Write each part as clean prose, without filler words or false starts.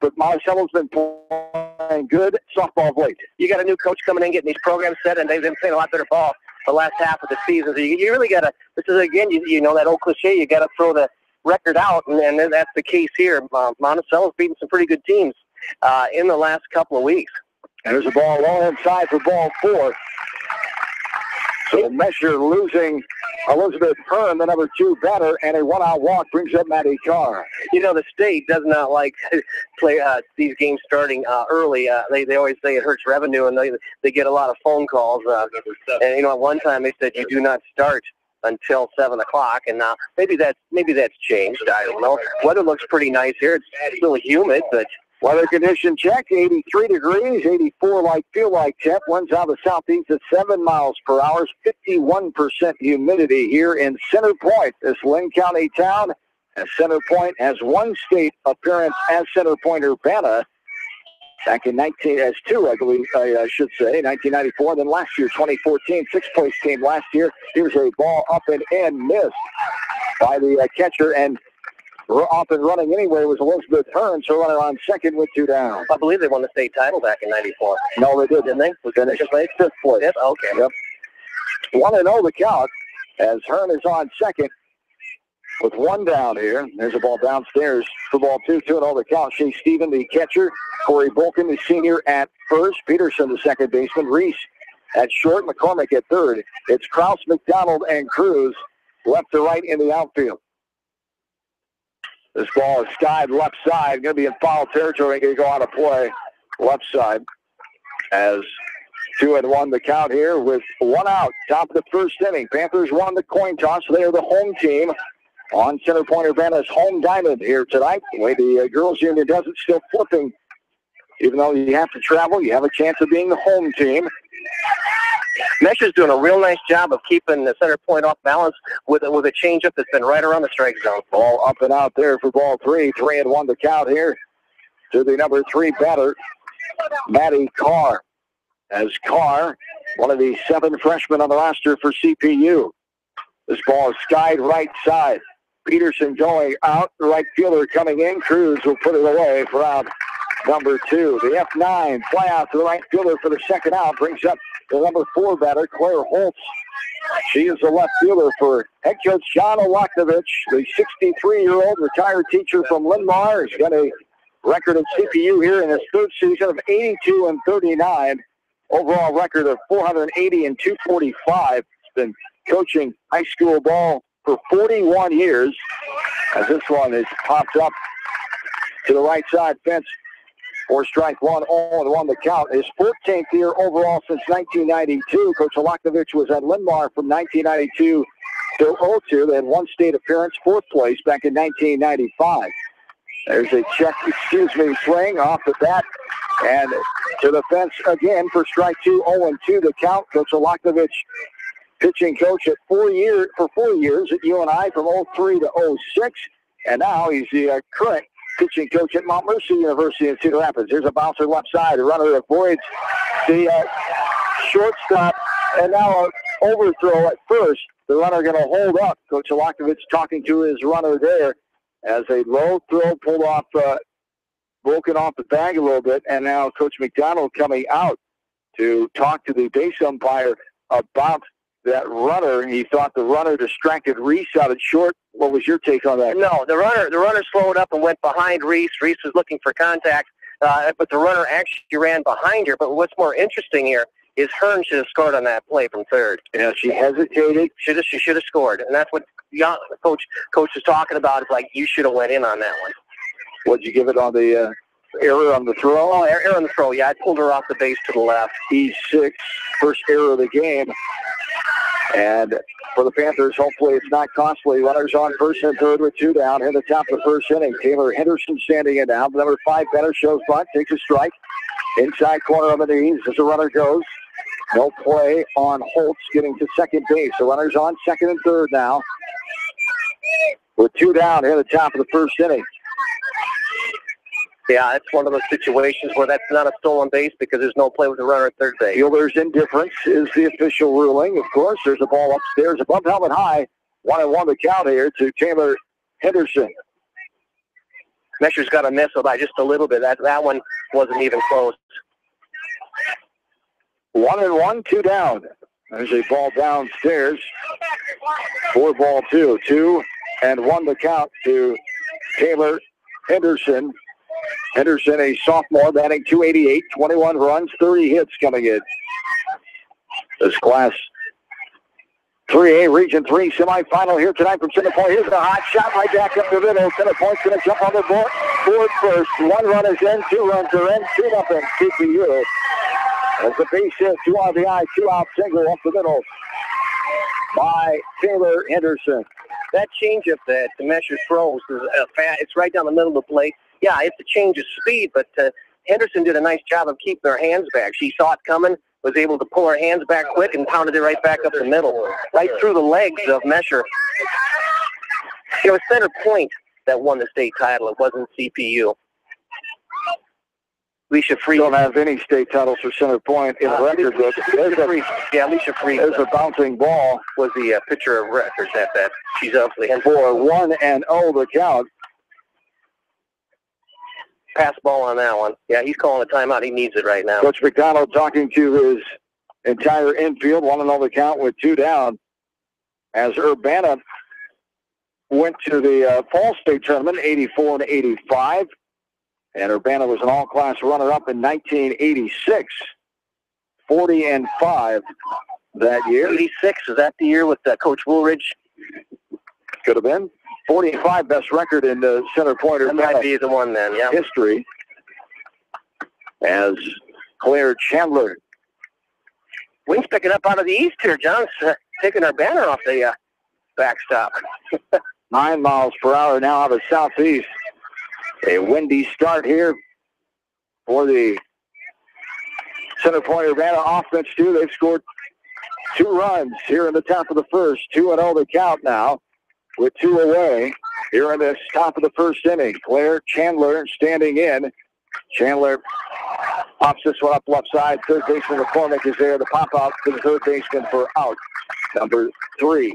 but Monticello's been playing good softball of late. You got a new coach coming in, getting these programs set, and they've been playing a lot better ball the last half of the season. So you really got to, this is, again, you know that old cliche, you got to throw the record out, and that's the case here. Monticello's beaten some pretty good teams in the last couple of weeks. And there's a ball low inside for ball 4. So Mesher losing Elizabeth Hearn, the number 2 batter, and a 1-out walk brings up Maddie Carr. You know, the state does not like play these games starting early. They always say it hurts revenue, and they get a lot of phone calls. And, you know, at one time they said you do not start until 7 o'clock, and now maybe that's changed. I don't know. Weather looks pretty nice here. It's a little humid, but... Weather condition check, 83 degrees, 84 feel like temp. Winds out of the southeast at 7 miles per hour, 51% humidity here in Center Point, this Lynn County town. As Center Point has one state appearance as Center Point Urbana back in 1902, I believe I should say, 1994. Then last year, 2014, sixth place team last year. Here's a ball up and in, missed by the catcher, and off and running anyway was Elizabeth Hearn, so runner on second with 2 down. I believe they won the state title back in '94. No, they didn't they? Was finished fifth place. Yep, okay. Yep. 1-0 the count as Hearn is on second with 1 down here. There's a ball downstairs for ball 2. 2-0 the count. Shea Stephen, the catcher. Corey Bolkin, the senior, at first. Peterson, the second baseman. Reese at short. McCormick at third. It's Krause, McDonald, and Cruz left to right in the outfield. This ball is skied left side. Going to be in foul territory. Going to go on a play left side as 2-1 the count here with 1 out. Top of the first inning. Panthers won the coin toss. They are the home team on Center Point Urbana's home diamond here tonight. The way the girls union does it, still flipping. Even though you have to travel, you have a chance of being the home team. Mesher's doing a real nice job of keeping the Center Point off balance with a changeup that's been right around the strike zone. Ball up and out there for ball 3. 3-1 the count here to the number 3 batter, Maddie Carr. As Carr, one of the 7 freshmen on the roster for CPU. This ball is skied right side. Peterson going out. The right fielder coming in. Cruz will put it away for out number 2. The F9 fly out to the right fielder for the second out. Brings up the number 4 batter, Claire Holtz. She is the left fielder for head coach John Olaknovich, the 63-year-old retired teacher from Linn-Mar. He's got a record of CPU here in his 3rd season of 82-39. Overall record of 480 and 245. He's been coaching high school ball for 41 years. As this one is popped up to the right side fence for strike 1, 0-1 the count. His 14th year overall since 1992. Coach Olaknovich was at Linn-Mar from 1992 to 02. They had 1 state appearance, 4th place back in 1995. There's a check, swing off the bat and to the fence again for strike 2, 0-2 the count. Coach Olaknovich, pitching coach at 4 years at UNI from 03 to 06, and now he's the current pitching coach at Mount Mercy University in Cedar Rapids. There's a bouncer left side. The runner avoids the shortstop, and now an overthrow at first. The runner going to hold up. Coach Olaknovich talking to his runner there as a low throw pulled off, broken off the bag a little bit, and now Coach McDonald coming out to talk to the base umpire about that runner. He thought the runner distracted Reese out at short. What was your take on that? No, the runner slowed up and went behind Reese. Reese was looking for contact, but the runner actually ran behind her. But what's more interesting here is Hearn should have scored on that play from third. Yeah, she hesitated. She should have scored, and that's what coach is talking about. It's like you should have went in on that one. What'd you give it on the error on the throw? Oh, error on the throw. Yeah, I pulled her off the base to the left. E6, first error of the game. And for the Panthers, hopefully it's not costly. Runners on first and third with 2 down. In the top of the first inning, Taylor Henderson standing it down. Number 5 batter shows bunt, takes a strike. Inside corner of the knees as the runner goes. No play on Holtz getting to second base. The runner's on second and third now. With 2 down in the top of the first inning. Yeah, it's one of those situations where that's not a stolen base because there's no play with the runner at third base. Fielder's indifference is the official ruling. Of course, there's a ball upstairs above helmet high. 1-1 the count here to Taylor Henderson. Mesher's got a miss by just a little bit. That one wasn't even close. 1-1, 2 down. There's a ball downstairs. 4-2. 2-1 the count to Taylor Henderson. Henderson, a sophomore, batting .288, 21 runs, 30 hits coming in. This Class 3A Region 3 semifinal here tonight from Center Point. Here's a hot shot right back up the middle. Center Point's going to jump on the board first. 1 run is in, 2 runs are in, 2-0 CPU. As the base hit, 2 RBI, 2-out single up the middle by Taylor Henderson. That changeup that Mesher throws is it's right down the middle of the plate. Yeah, it's a change of speed, but Henderson did a nice job of keeping her hands back. She saw it coming, was able to pull her hands back quick, and pounded it right back up the middle, right through the legs of Mesher. It was Center Point that won the state title. It wasn't CPU. Alicia Free don't have any state titles for Center Point in the record book. Alicia Free. There's a bouncing ball. Was the pitcher of records at that. She's obviously in for 1-0 the count. Pass ball on that one. Yeah, he's calling a timeout. He needs it right now. Coach McDonald talking to his entire infield. 1-0 the count with 2 down. As Urbana went to the fall state tournament, 84 and 85. And Urbana was an all-class runner-up in 1986. 40-5 that year. 86, is that the year with Coach Woolridge? Could have been. 45 best record in the Center Point That might be the one then, yeah. history. As Claire Chandler. Wind's picking up out of the east here. John's taking our banner off the backstop. 9 miles per hour now out of southeast. A windy start here for the Center Point Urbana offense, too. They've scored 2 runs here in the top of the first. 2-0 the count now with 2 away here in this top of the first inning. Claire Chandler standing in. Chandler pops this one up left side. Third baseman McCormick is there. The pop out to the third baseman for out number 3.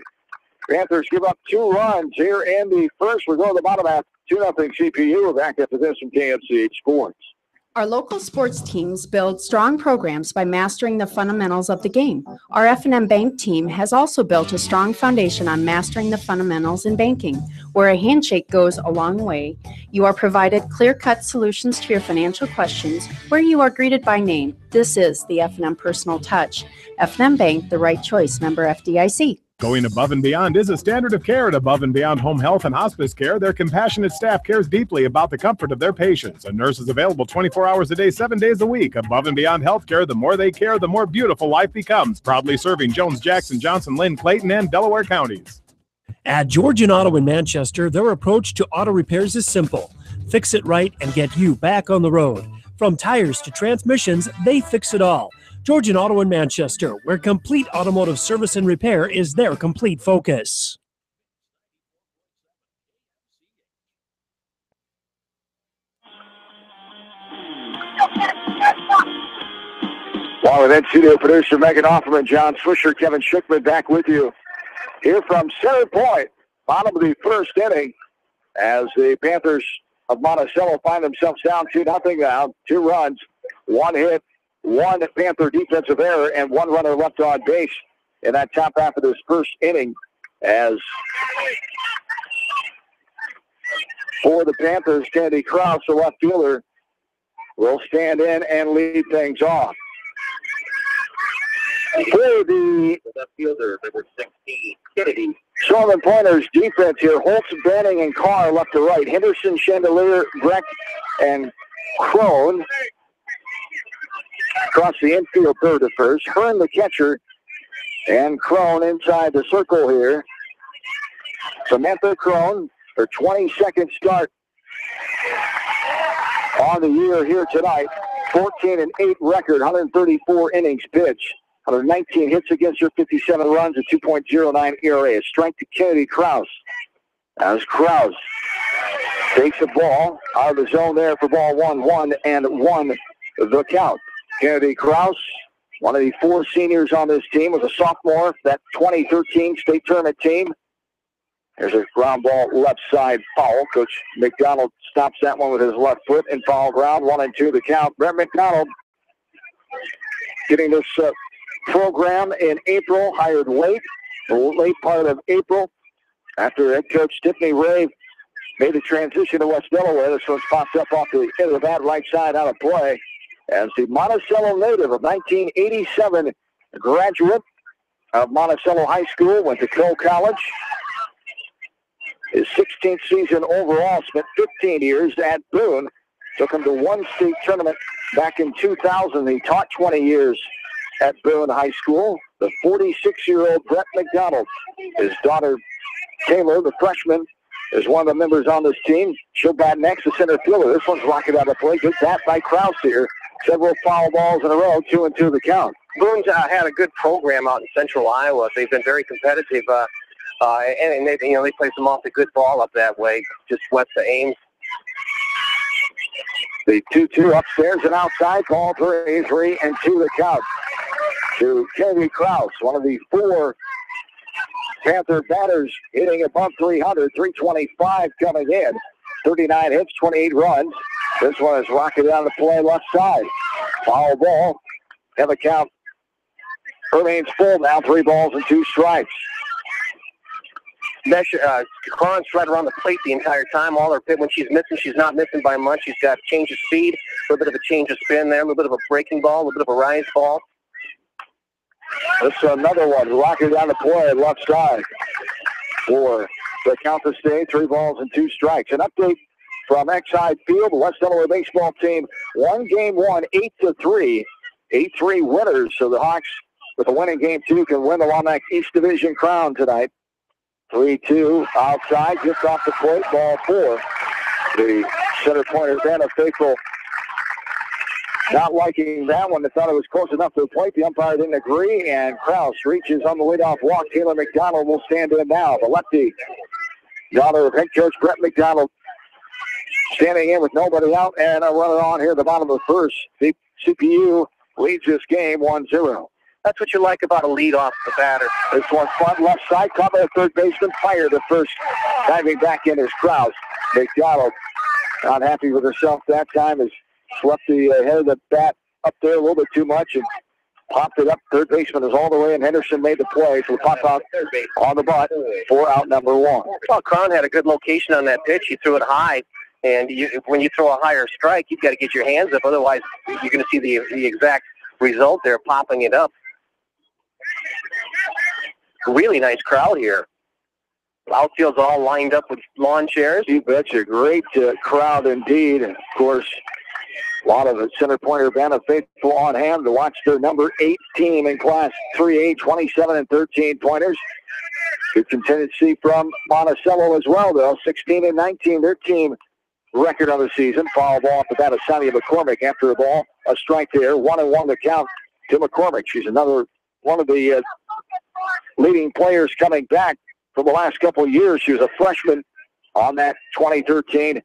Panthers give up 2 runs here in the first. We're going to the bottom half. 2-0 CPU. We're back after this from KFCH Sports. Our local sports teams build strong programs by mastering the fundamentals of the game. Our F&M Bank team has also built a strong foundation on mastering the fundamentals in banking, where a handshake goes a long way. You are provided clear-cut solutions to your financial questions, where you are greeted by name. This is the F&M Personal Touch. F&M Bank, the right choice. Member FDIC. Going above and beyond is a standard of care at Above and Beyond Home Health and Hospice Care. Their compassionate staff cares deeply about the comfort of their patients. A nurse is available 24 hours a day, 7 days a week. Above and Beyond Healthcare, the more they care, the more beautiful life becomes. Proudly serving Jones, Jackson, Johnson, Lynn, Clayton, and Delaware counties. At Georgian Auto in Manchester, their approach to auto repairs is simple. Fix it right and get you back on the road. From tires to transmissions, they fix it all. Georgian Auto in Manchester, where complete automotive service and repair is their complete focus. Well, with that studio producer Megan Offerman, John Swisher, Kevin Schickman back with you here from Center Point, bottom of the first inning, as the Panthers of Monticello find themselves down 2-0 now. 2 runs, 1 hit, 1 Panther defensive error, and 1 runner left on base in that top half of this first inning. As for the Panthers, Kennedy Krause, the left fielder, will stand in and lead things off. For the left fielder, number 16, Kennedy. Solomon Pointer's defense here. Holtz, Banning, and Carr left to right. Henderson, Chandelier, Breck, and Crone. Across the infield, third to first. Hearn, the catcher, and Crone inside the circle here. Samantha Crone, her 22nd start on the year here tonight. 14-8 record, 134 innings pitched. 119 hits against her, 57 runs, a 2.09 ERA. A strike to Kennedy Krause. As Krause takes the ball out of the zone there for ball 1-1 and 1 the count. Kennedy Krause, one of the 4 seniors on this team, was a sophomore, that 2013 state tournament team. There's a ground ball left side foul. Coach McDonald stops that one with his left foot and foul ground. 1-2 the count. Brett McDonald getting this program in April, hired late part of April after head coach Tiffany Ray made the transition to West Delaware. This one's popped up off the end of the bat right side out of play as the Monticello native of 1987 graduate of Monticello High School, went to Coe College. His 16th season overall, spent 15 years at Boone. Took him to one state tournament back in 2000. He taught 20 years at Boone High School. The 46-year-old Brett McDonald. His daughter, Taylor, the freshman, is one of the members on this team. She'll bat next to center fielder. This one's rocketed out of play. Good bat by Krause here. Several foul balls in a row, 2-2 the count. Boone's had a good program out in central Iowa. They've been very competitive, and they play some awfully good ball up that way, just west of Ames. The 2-2 upstairs and outside. Ball 3-2 the count to Kennedy Krause, one of the 4 Panther batters hitting above 300, 325 coming in. 39 hits, 28 runs. This one is rocketed down the play left side. Foul ball. And the count remains full now. 3 balls and 2 strikes. Cron's right around the plate the entire time. All her pit, when she's missing, she's not missing by much. She's got change of speed, a little bit of a change of spin there, a little bit of a breaking ball, a little bit of a rise ball. This is another one. Rocking down the play left side for the count to stay. 3 balls and 2 strikes. An update from Exide Field. The West Delaware baseball team won game 1, 8-3. 8-3 winners. So the Hawks, with a winning game 2, can win the Womack East Division crown tonight. 3-2 outside, just off the plate, ball 4. The center pointer, Vanna Faithful, not liking that one. They thought it was close enough to the plate. The umpire didn't agree, and Krause reaches on the leadoff walk. Taylor McDonald will stand in now. The lefty, daughter of head coach Brett McDonald, standing in with nobody out, and a runner on here at the bottom of the first. The CPU leads this game 1-0. That's what you like about a lead off the batter. This one front left side, caught by the third baseman, fired the first. Diving back in is Krause. McDonald not happy with herself that time, has swept the head of the bat up there a little bit too much and popped it up. Third baseman is all the way, and Henderson made the play. So pop out on the butt for out number 1. Well, Cron had a good location on that pitch. He threw it high, and when you throw a higher strike, you've got to get your hands up. Otherwise, you're going to see the exact result there, popping it up. Really nice crowd here. Outfield's all lined up with lawn chairs. You betcha. Great crowd indeed. And of course, a lot of the center pointer Vanna Faithful on hand to watch their number 8 team in Class 3A, 27 and 13 pointers. Good contingency from Monticello as well, though. 16 and 19, their team record of the season. Foul ball off the bat of Sonia McCormick after a ball. A strike there. 1-1 the count to McCormick. She's another one of the leading players coming back from the last couple of years. She was a freshman on that 2013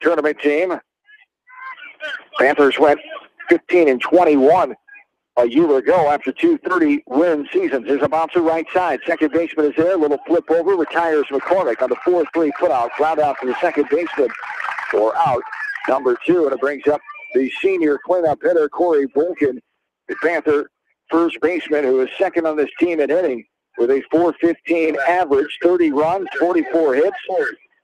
tournament team. Panthers went 15 and 21 a year ago after 2 30-win seasons. There's a bouncer right side. Second baseman is there. A little flip over. Retires McCormick on the 4-3 put-out. Ground out to the second baseman for out number 2. And it brings up the senior cleanup hitter, Corey Bolkin, the Panther first baseman, who is second on this team in hitting with a .415 average, 30 runs, 44 hits,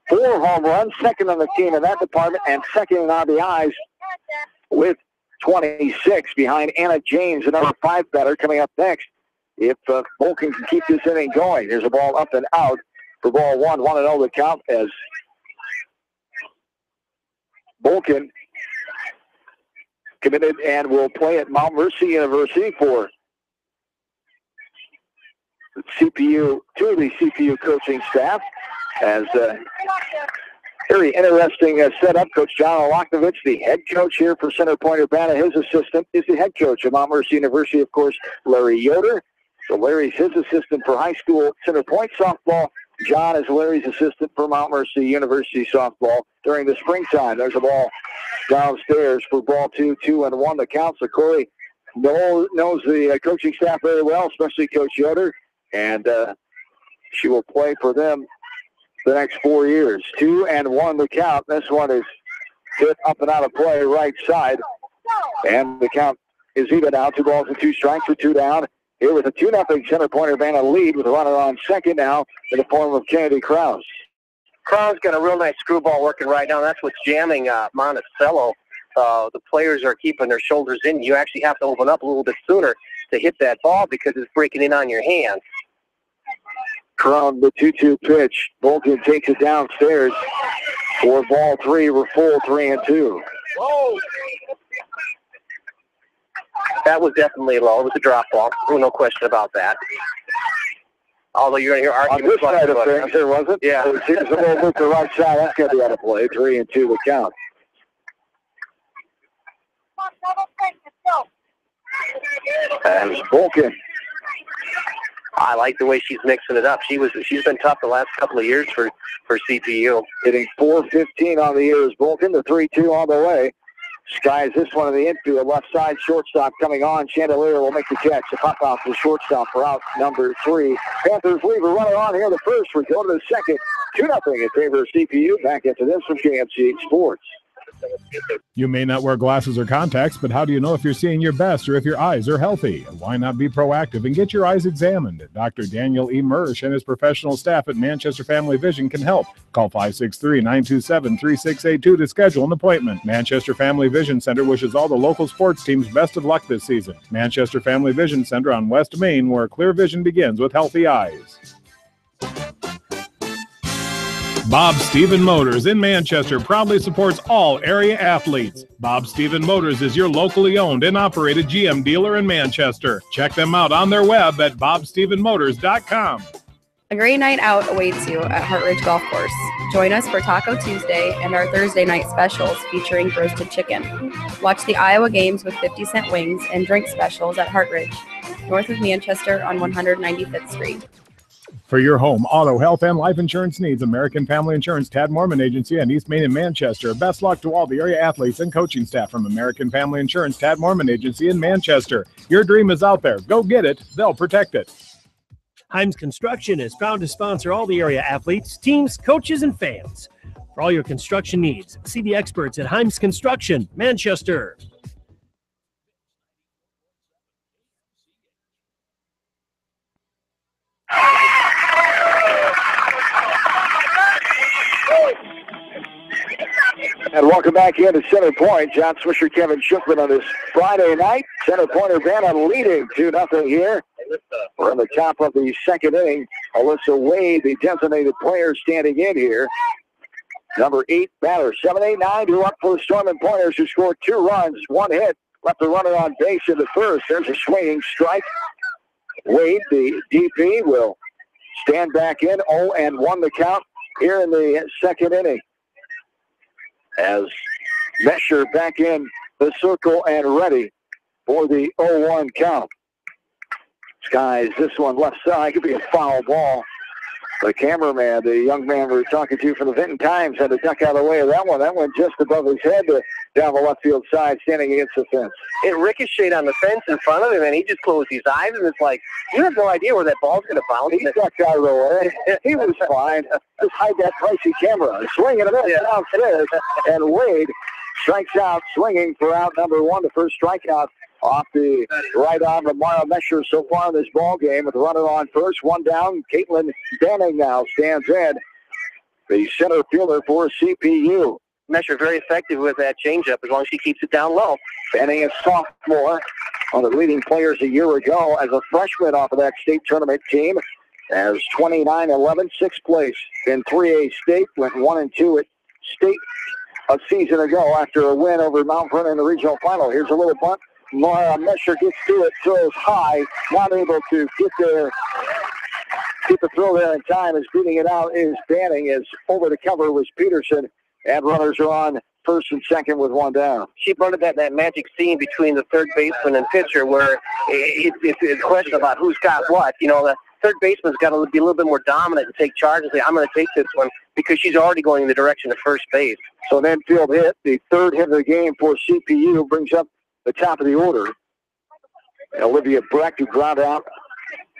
4 home runs, second on the team in that department, and second in RBIs with 26 behind Anna James, another 5 batter coming up next. If Bolkin can keep this inning going, there's a ball up and out for ball 1. 1-0 the count as Bolkin committed and will play at Mount Mercy University for CPU, 2 of the CPU coaching staff. As very interesting setup. Coach John Olaknovich, the head coach here for center pointer Vanna. His assistant is the head coach of Mount Mercy University, of course, Larry Yoder. So Larry's his assistant for high school center point softball. John is Larry's assistant for Mount Mercy University softball during the springtime. There's a ball downstairs for ball 2, 2-1 the count. So Corey knows the coaching staff very well, especially Coach Yoder. And She will play for them the next 4 years. 2-1 the count. This one is hit up and out of play right side. And the count is even now. 2 balls and 2 strikes for 2 down. Here with a 2-0 center pointer Vanna lead with a runner on second now in the form of Kennedy Krause. Krause got a real nice screwball working right now. That's what's jamming Monticello. The players are keeping their shoulders in. You actually have to open up a little bit sooner to hit that ball because it's breaking in on your hands. Crown the 2-2 pitch. Bolton takes it downstairs for ball 3. We're full 3-2. Whoa. That was definitely low. It was a drop ball. No question about that. Although you're going to hear arguments on this side of things, there wasn't. Yeah. It seems a little bit to the right side. That's going to be out of play. 3-2 the count. And Bolton. I like the way she's mixing it up. She's been tough the last couple of years for CPU. Hitting .415 on the year is Bolton. The 3-2 on the way. Skies this one in the infield. Left side shortstop coming on. Chandelier will make the catch. The pop off the shortstop for out number 3. Panthers leave a runner on here in the first. We go to the second. 2-0 in favor of CPU. Back into this from KMC Sports. You may not wear glasses or contacts, but how do you know if you're seeing your best or if your eyes are healthy? Why not be proactive and get your eyes examined? Dr. Daniel E. Mersch and his professional staff at Manchester Family Vision can help. Call 563-927-3682 to schedule an appointment. Manchester Family Vision Center wishes all the local sports teams best of luck this season. Manchester Family Vision Center on West Main, where clear vision begins with healthy eyes. Bob Stephen Motors in Manchester proudly supports all area athletes. Bob Stephen Motors is your locally owned and operated GM dealer in Manchester. Check them out on their web at bobstephenmotors.com. A great night out awaits you at Hartridge Golf Course. Join us for Taco Tuesday and our Thursday night specials featuring roasted chicken. Watch the Iowa games with 50-cent wings and drink specials at Hartridge, north of Manchester on 195th Street. For your home, auto, health, and life insurance needs, American Family Insurance, Tad Mormon Agency, and East Main in Manchester. Best luck to all the area athletes and coaching staff from American Family Insurance, Tad Mormon Agency in Manchester. Your dream is out there. Go get it. They'll protect it. Himes Construction is proud to sponsor all the area athletes, teams, coaches, and fans. For all your construction needs, see the experts at Himes Construction, Manchester. And welcome back into Center Point. John Swisher, Kevin Shookman on this Friday night. Center Pointer Vanna leading 2-0 here. We're on the top of the second inning. Alyssa Wade, the designated player, standing in here. Number 8 batter, 7-8-9 to up for the Storm Pointers, who scored 2 runs, 1 hit, left the runner on base in the first. There's a swinging strike. Wade, the DP, will stand back in. 0-1 the count here in the second inning. As Mesher back in the circle and ready for the 0-1 count. Skies, this one left side, could be a foul ball. The cameraman, the young man we were talking to from the Vinton Times, had to duck out of the way of that one. That went just above his head down the left field side, standing against the fence. It ricocheted on the fence in front of him, and he just closed his eyes, and it's like, you have no idea where that ball's going to bounce. He ducked out of the way. He was fine. Just hide that pricey camera. Swinging a bit downstairs, and Wade strikes out, swinging for out number 1, the first strikeout off the right arm of Mara Mesher so far in this ball game, with the runner on first, 1 down. Caitlin Banning now stands in, the center fielder for CPU. Mesher very effective with that changeup as long as she keeps it down low. Banning is sophomore, one of the leading players a year ago as a freshman off of that state tournament team. As 29-11, 6th place in 3A state, went 1-2 at state a season ago after a win over Mount Vernon in the regional final. Here's a little bunt. Mara Mesher gets to it, throws high, not able to get the throw there in time. As beating it out is Banning, as over the cover was Peterson, and runners are on first and second with 1 down. She brought that magic scene between the third baseman and pitcher, where it's a question about who's got what. You know, the third baseman's got to be a little bit more dominant and take charge and say, I'm going to take this one, because she's already going in the direction of first base. So an infield hit, the third hit of the game for CPU, brings up the top of the order. Olivia Breck, who ground out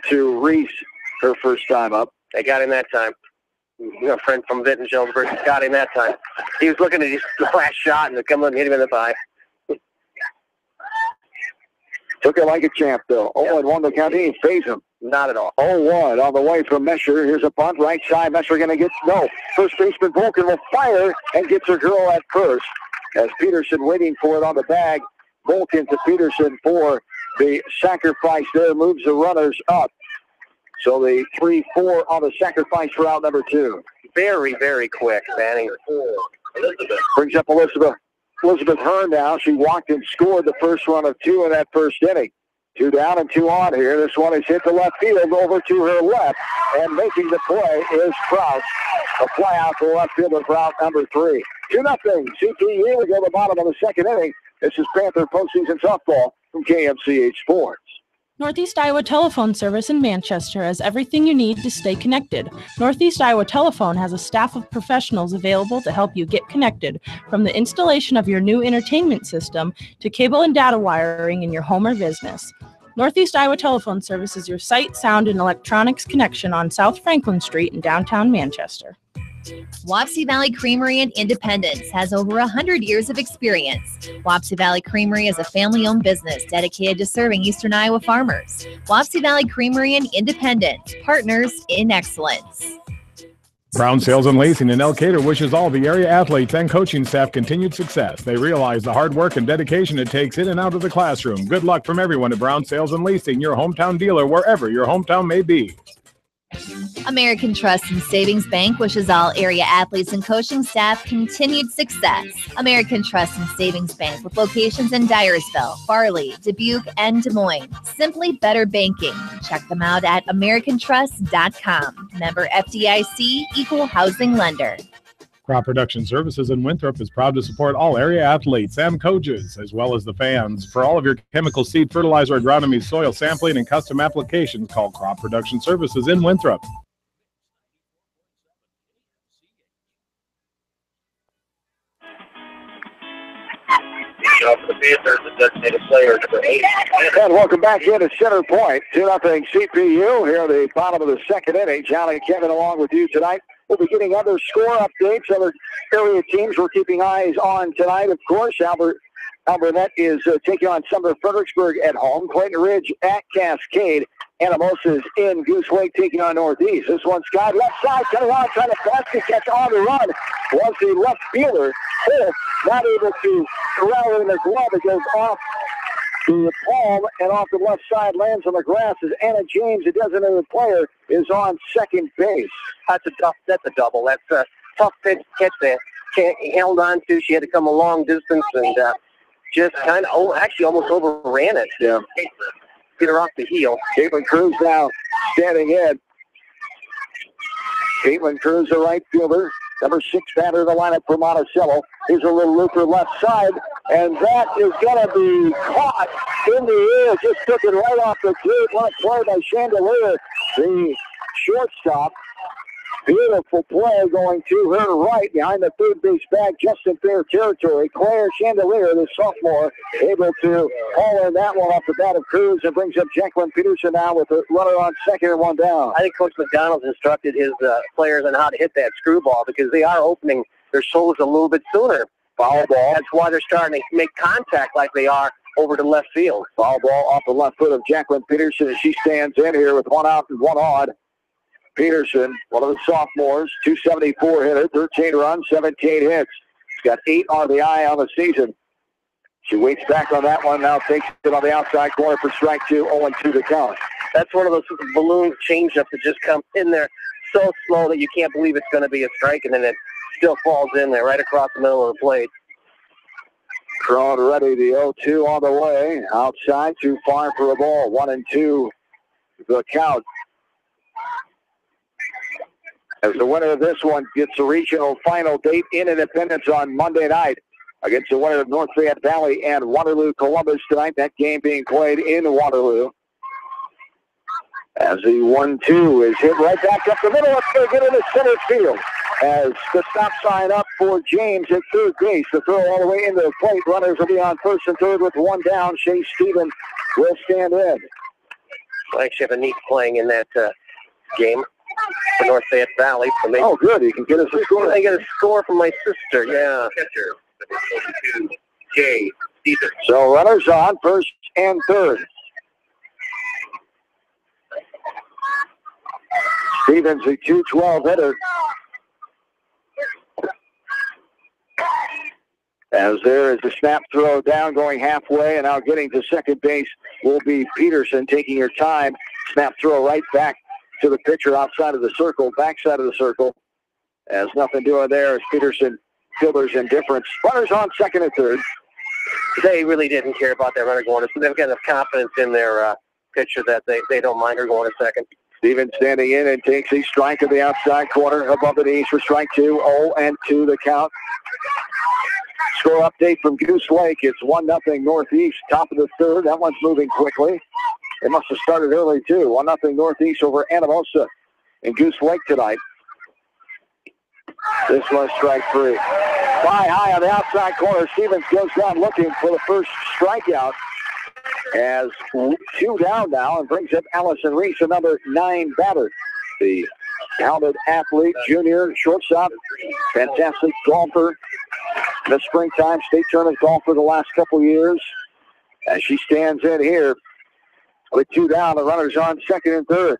to Reese her first time up. They got him that time. A friend from Vinton Jonesburg got him that time. He was looking at his last shot and come up and hit him in the thigh. Took it like a champ, though. 0-1 the count. He didn't phase him. Not at all. 0-1 on the way from Mesher. Here's a punt, right side. Mesher going to get, no. First baseman Volkin will fire and gets her girl at first. As Peterson waiting for it on the bag. Volkin to Peterson for the sacrifice there. Moves the runners up. So the 3-4 on the sacrifice for out number 2. Very, very quick, Manning. Brings up Elizabeth Hearn now. She walked and scored the first run of 2 in that first inning. 2 down and 2 on here. This one is hit to left field over to her left. And making the play is Kraus. A fly out to left fielder for out number 3. 2-0. CPU. We go to the bottom of the second inning. This is Panther postseason softball from KMCH Sports. Northeast Iowa Telephone Service in Manchester has everything you need to stay connected. Northeast Iowa Telephone has a staff of professionals available to help you get connected, from the installation of your new entertainment system to cable and data wiring in your home or business. Northeast Iowa Telephone Service is your sight, sound, and electronics connection on South Franklin Street in downtown Manchester. Wapsie Valley Creamery in Independence has over 100 years of experience. Wapsie Valley Creamery is a family-owned business dedicated to serving Eastern Iowa farmers. Wapsie Valley Creamery in Independence, partners in excellence. Brown Sales and Lacing in Elkader wishes all the area athletes and coaching staff continued success. They realize the hard work and dedication it takes in and out of the classroom. Good luck from everyone at Brown Sales and Lacing, your hometown dealer wherever your hometown may be. American Trust and Savings Bank wishes all area athletes and coaching staff continued success. American Trust and Savings Bank with locations in Dyersville, Farley, Dubuque, and Des Moines. Simply better banking. Check them out at americantrust.com. Member FDIC, equal housing lender. Crop Production Services in Winthrop is proud to support all area athletes and coaches, as well as the fans. For all of your chemical seed, fertilizer, agronomy, soil sampling, and custom applications, call Crop Production Services in Winthrop. For the Panthers, the designated player, number 8. And welcome back into Center Point. 2-0 CPU here at the bottom of the second inning. John and Kevin along with you tonight. We'll be getting other score updates, other area teams we're keeping eyes on tonight. Of course, Alburnett is taking on Sumner Fredericksburg at home. Clayton Ridge at Cascade. Anamosas in Goose Lake taking on Northeast. This one, Scott, left side, coming on, trying to basket catch on the run. Was the left fielder. Holt not able to corral it in the glove. It goes off the palm and off the left side, lands on the grass as Anna James, a designated player, is on second base. That's a double. That's a tough pitch catch there. Held on to. She had to come a long distance and just kind of, actually almost overran it. Yeah. Get her off the heel. Caitlin Cruz now standing in. Caitlin Cruz, the right fielder. Number 6 batter in the lineup for Monticello. Here's a little looper left side, and that is going to be caught in the air. Just took it right off the gate. What a play by Chandelier, the shortstop. Beautiful play going to her right behind the third base bag, just in fair territory. Claire Chandelier, the sophomore, able to haul in that one off the bat of Cruz and brings up Jacqueline Peterson now with a runner on second and 1 down. I think Coach McDonald's instructed his players on how to hit that screwball because they are opening their shoulders a little bit sooner. Foul ball. That's why they're starting to make contact like they are over to left field. Foul ball off the left foot of Jacqueline Peterson as she stands in here with 1 out and 1 on. Peterson, one of the sophomores, 274 hitter, 13 runs, 17 hits. She's got 8 RBI on the season. She waits back on that one, now takes it on the outside corner for strike 2, 0-2 to count. That's one of those balloon changeups that just comes in there so slow that you can't believe it's going to be a strike, and then it still falls in there right across the middle of the plate. Drawn ready, the 0-2 on the way. Outside, too far for a ball. 1-2 the count. As the winner of this one gets the regional final date in Independence on Monday night against the winner of North Fayette Valley and Waterloo Columbus tonight. That game being played in Waterloo. As the 1-2 is hit right back up the middle. Let's go get into center field. As the stop sign up for James at third base. The throw all the way into the plate. Runners will be on first and third with 1 down. Shea Stevens will stand in. I actually have a neat playing in that game. for North Fayette Valley. So maybe, good. You can get us a score. I get a score from my sister, yeah. So runners on, first and third. Stevens, a 212 hitter. As there is a snap throw down going halfway, and now getting to second base will be Peterson, taking your time. Snap throw right back to the pitcher outside of the circle, backside of the circle. As nothing doing there as Peterson fielders indifference. Runners on second and third. They really didn't care about that runner going to. They've got enough confidence in their pitcher that they don't mind her going to second. Stevens standing in and takes a strike to the outside corner above the knees for strike 2. 0-2 the count. Score update from Goose Lake. It's 1-0 Northeast, top of the third. That one's moving quickly. They must have started early, too. 1-0 Northeast over Anamosa in Goose Lake tonight. This was strike 3. Fly high on the outside corner. Stevens goes down looking for the first strikeout. As 2 down now and brings up Allison Reese, a number 9 batter. The talented athlete, junior, shortstop, fantastic golfer. In the springtime, state tournament golfer the last couple years. As she stands in here with 2 down, the runners on second and third.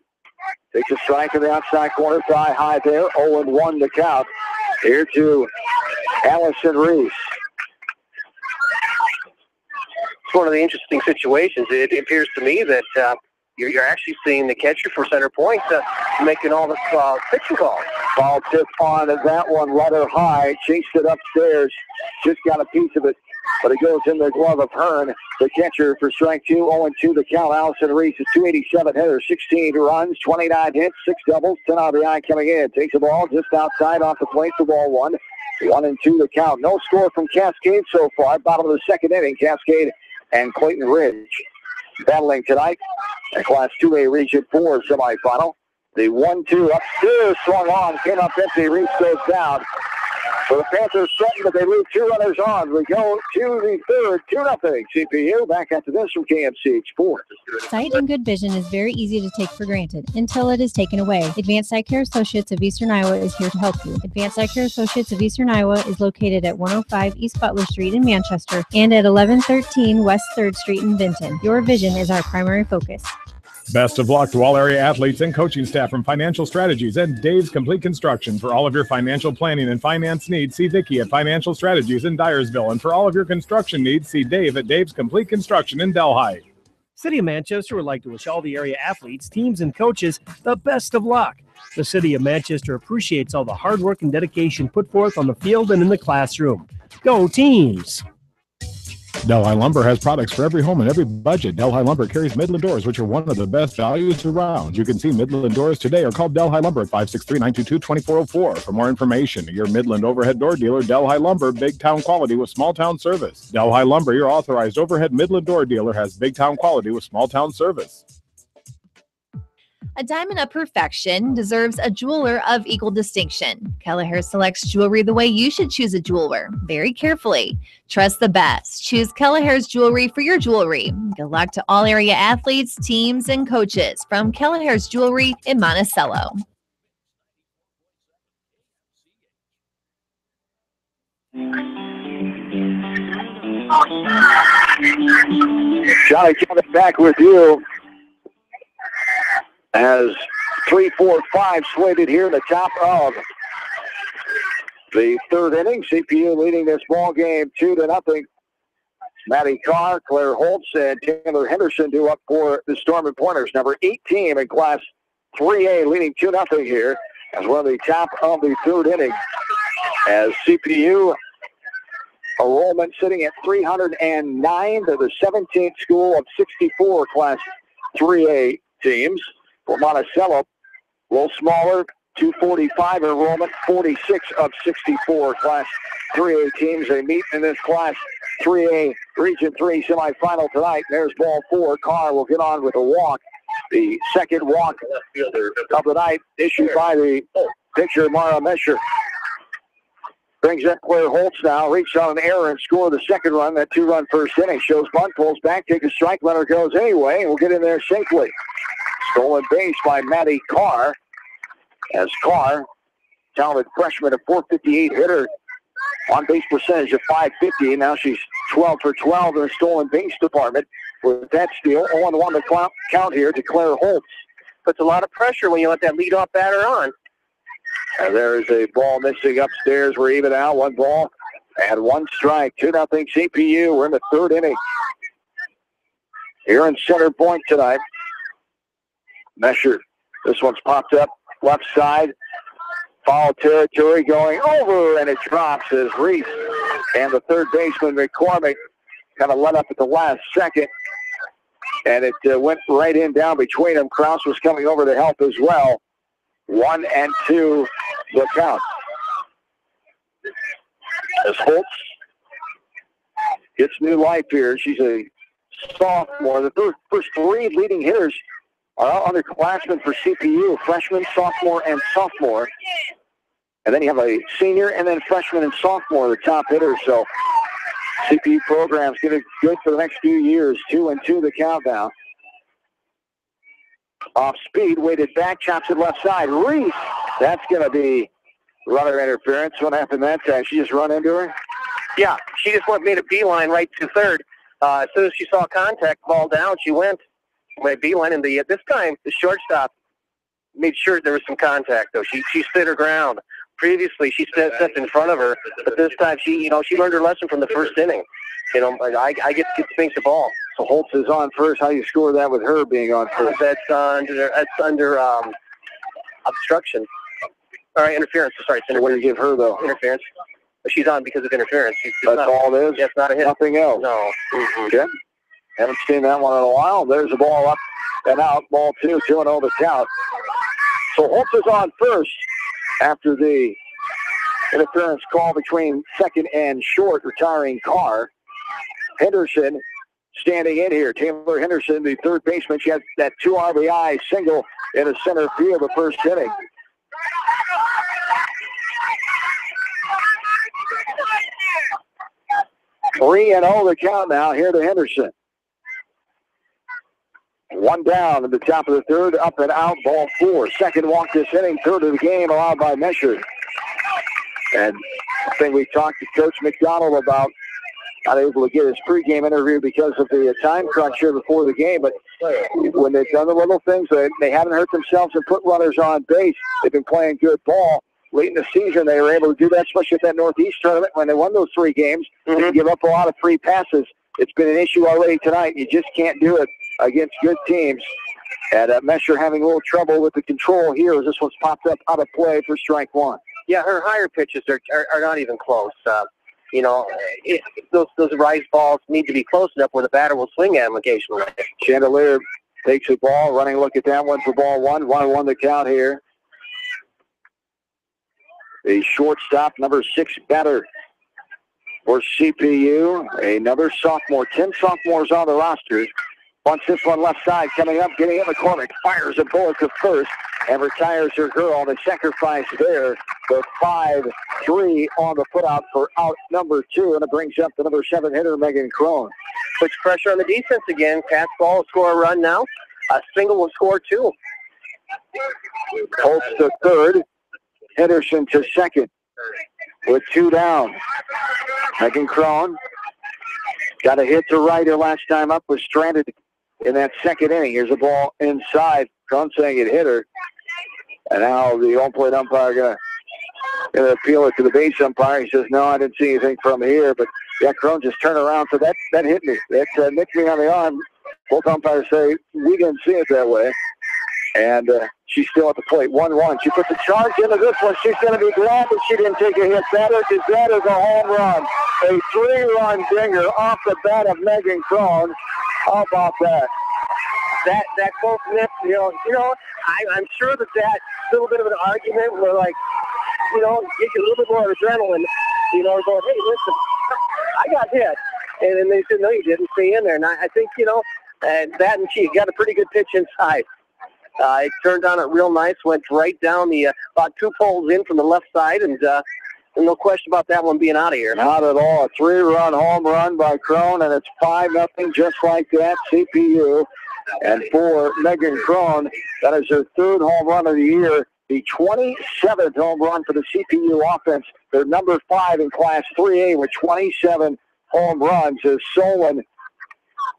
Takes a strike to the outside corner, fly high there, 0-1 the count. Here to Allison Reese. It's one of the interesting situations. It appears to me that you're actually seeing the catcher for center point making all the pitching calls. Ball tip on that one, rather high. Chased it upstairs. Just got a piece of it, but it goes in the glove of Hearn, the catcher for strike 2. 0-2 the count. Allison Reese is 287 hitter, 16 runs, 29 hits, 6 doubles, 10 RBI coming in. Takes the ball just outside off the plate for ball 1. 1-2 the count. No score from Cascade so far. Bottom of the second inning, Cascade and Clayton Ridge battling tonight at Class 2A Region 4 semifinal. The 1-2 upstairs swung on, came up empty. Reese goes down. So the Panthers threaten, but they leave 2 runners on. We go to the third, 2-0 CPU. Back after this from KMCH Sports. Sight and good vision is very easy to take for granted until it is taken away. Advanced Eye Care Associates of Eastern Iowa is here to help you. Advanced Eye Care Associates of Eastern Iowa is located at 105 East Butler Street in Manchester and at 1113 West 3rd Street in Vinton. Your vision is our primary focus. Best of luck to all area athletes and coaching staff from Financial Strategies and Dave's Complete Construction. For all of your financial planning and finance needs, see Vicki at Financial Strategies in Dyersville. And for all of your construction needs, see Dave at Dave's Complete Construction in Delhi. City of Manchester would like to wish all the area athletes, teams, and coaches the best of luck. The City of Manchester appreciates all the hard work and dedication put forth on the field and in the classroom. Go teams! Delhi Lumber has products for every home and every budget. Delhi Lumber carries Midland doors, which are one of the best values around. You can see Midland doors today or call Delhi Lumber at 563-922-2404. For more information, your Midland overhead door dealer, Delhi Lumber, big town quality with small town service. Delhi Lumber, your authorized overhead Midland door dealer, has big town quality with small town service. A diamond of perfection deserves a jeweler of equal distinction. Kelleher selects jewelry the way you should choose a jeweler, very carefully. Trust the best. Choose Kelleher's jewelry for your jewelry. Good luck to all area athletes, teams, and coaches from Kelleher's Jewelry in Monticello. Johnny coming back with you. As 3-4-5 slated here in the top of the third inning. CPU leading this ball game 2-0. Maddie Carr, Claire Holtz, and Taylor Henderson do up for the Storm Pointers. Number 8 team in Class 3A leading 2-0 here as we're on the top of the third inning. As CPU enrollment sitting at 309. They're the 17th school of 64 Class 3A teams. For Monticello, a little smaller, 245 enrollment, 46 of 64 Class 3A teams. They meet in this Class 3A Region 3 semifinal tonight. There's ball 4. Carr will get on with a walk. The second walk of the night issued by the pitcher, Mara Mesher. Brings up Claire Holtz now, reached on an error and scored the second run. That 2-run first inning shows bunt, pulls back, takes a strike, runner goes anyway, and will get in there safely. Stolen base by Maddie Carr. as Carr, talented freshman, a .458 hitter, on base percentage of .550. Now she's 12 for 12 in the stolen base department with that steal. 0-1 the count here to Claire Holtz. Puts a lot of pressure when you let that leadoff batter on. And there is a ball missing upstairs. We're even out. One ball and one strike. 2-0 CPU. We're in the third inning. Here in center point tonight. Mesher. This one's popped up left side. Foul territory going over, and it drops as Reese and the third baseman McCormick kind of let up at the last second. And it went right in down between them. Krause was coming over to help as well. 1-2 the count. As Holtz gets new life here. She's a sophomore. The first three leading hitters are underclassmen for CPU, freshman, sophomore, and sophomore. And then you have a senior and then freshman and sophomore, the top hitters. So CPU program's getting good for the next few years. 2-2 the count now. Off speed, weighted back, chops it left side. Reese, that's going to be runner interference. What happened that time? She just run into her? Yeah, she just made a beeline right to third. As soon as she saw contact, ball down, she went beeline. And this time, the shortstop made sure there was some contact, though. She stood her ground. Previously, she stepped in front of her, but this time she learned her lesson from the first inning. I get to face the ball. So Holtz is on first. How do you score that with her being on first? That's under obstruction. All right, interference. Sorry, it's interference. What do you give her, though? Interference. She's on because of interference. That's all it is? Yeah, it's not a hit. Nothing else? No. Mm-hmm. Okay. Haven't seen that one in a while. There's a ball up and out. Ball 2, 2-0 the count. So Holtz is on first after the interference call between second and short, retiring Carr. Henderson standing in here. Taylor Henderson, the third baseman. She had that 2 RBI single in the center field the first inning. Three and 0 the count now here to Henderson. One down in the top of the third, up and out, ball 4. Second walk this inning, third of the game allowed by Mesher. And I think we talked to Coach McDonald about not able to get his pregame interview because of the time crunch here before the game. But when they've done the little things, they haven't hurt themselves and put runners on base. They've been playing good ball. Late in the season, they were able to do that, especially at that Northeast tournament when they won those 3 games. Mm-hmm. They give up a lot of free passes. It's been an issue already tonight. You just can't do it against good teams. And Mesher having a little trouble with the control here as this one's popped up out of play for strike 1. Yeah, her higher pitches are not even close. Those rise balls need to be close enough where the batter will swing at them occasionally. Chandelier takes the ball, running a look at that one for ball 1. 1-1 the count here. The shortstop, number 6 batter for CPU, another sophomore. 10 sophomores on the roster. Bunts this one left side, coming up, getting it. McCormick fires a bullet to first and retires her girl. The sacrifice there. The 5-3 on the putout for out number 2, and it brings up the number 7 hitter, Megan Crone. Puts pressure on the defense again. Cat's ball will score a run now. A single will score 2. Holtz to third. Henderson to second with 2 down. Megan Crone got a hit to right her last time up, was stranded in that second inning. Here's a ball inside. Crone saying it hit her. And now the home plate umpire going to appeal it to the base umpire. He says, no, I didn't see anything from here. But, yeah, Crone just turned around. So that hit me. That nicked me on the arm. Both umpires say, we didn't see it that way. And she's still at the plate. 1-1. She puts a charge into this one. She's going to be glad that she didn't take a hit better because that is a home run. A 3-run dinger off the bat of Megan Crone. How about that? That close nip, I'm sure that's a little bit of an argument where, get you a little bit more adrenaline, going, hey, listen, I got hit. And then they said, no, you didn't. Stay in there. And I think, and she got a pretty good pitch inside. It turned on it real nice, went right down the about 2 poles in from the left side, and no question about that one being out of here. Not at all. A 3-run home run by Crone, and it's 5-0 just like that, CPU. And for Megan Crone, that is her 3rd home run of the year. the 27th home run for the CPU offense. They're number 5 in Class 3A with 27 home runs as Solon,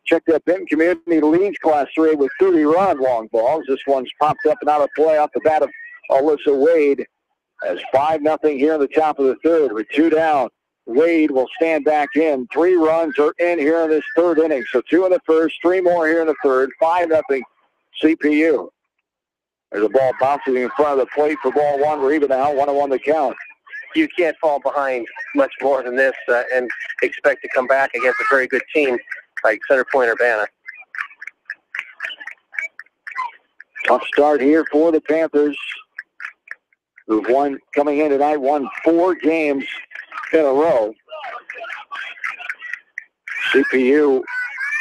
check that, Benton Community leads Class 3A with 30-run long balls. This one's popped up and out of play off the bat of Alyssa Wade as 5-0 here in the top of the third with 2 down. Wade will stand back in. 3 runs are in here in this third inning. So 2 in the first, 3 more here in the third. 5-0 CPU. There's a ball bouncing in front of the plate for ball 1. We're even now, 1-1 the count. You can't fall behind much more than this and expect to come back against a very good team like Center Point Urbana. Tough start here for the Panthers, who've coming in tonight, won 4 games in a row. CPU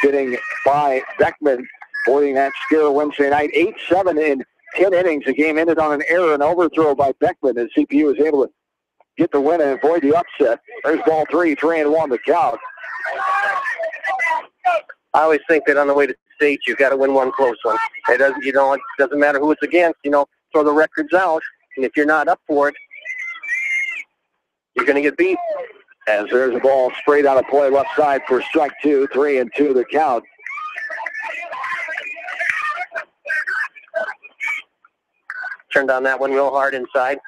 getting by Beckman, avoiding that scare Wednesday night. 8-7 in 10 innings. The game ended on an error and overthrow by Beckman, and CPU was able to get the win and avoid the upset. There's ball 3, 3-1 the count. I always think that on the way to state, you've got to win one close one. It doesn't matter who it's against. Throw the records out, and if you're not up for it, you're going to get beat. As there's a ball straight out of play left side for strike 2, 3-2 the count. Turned on that one real hard inside.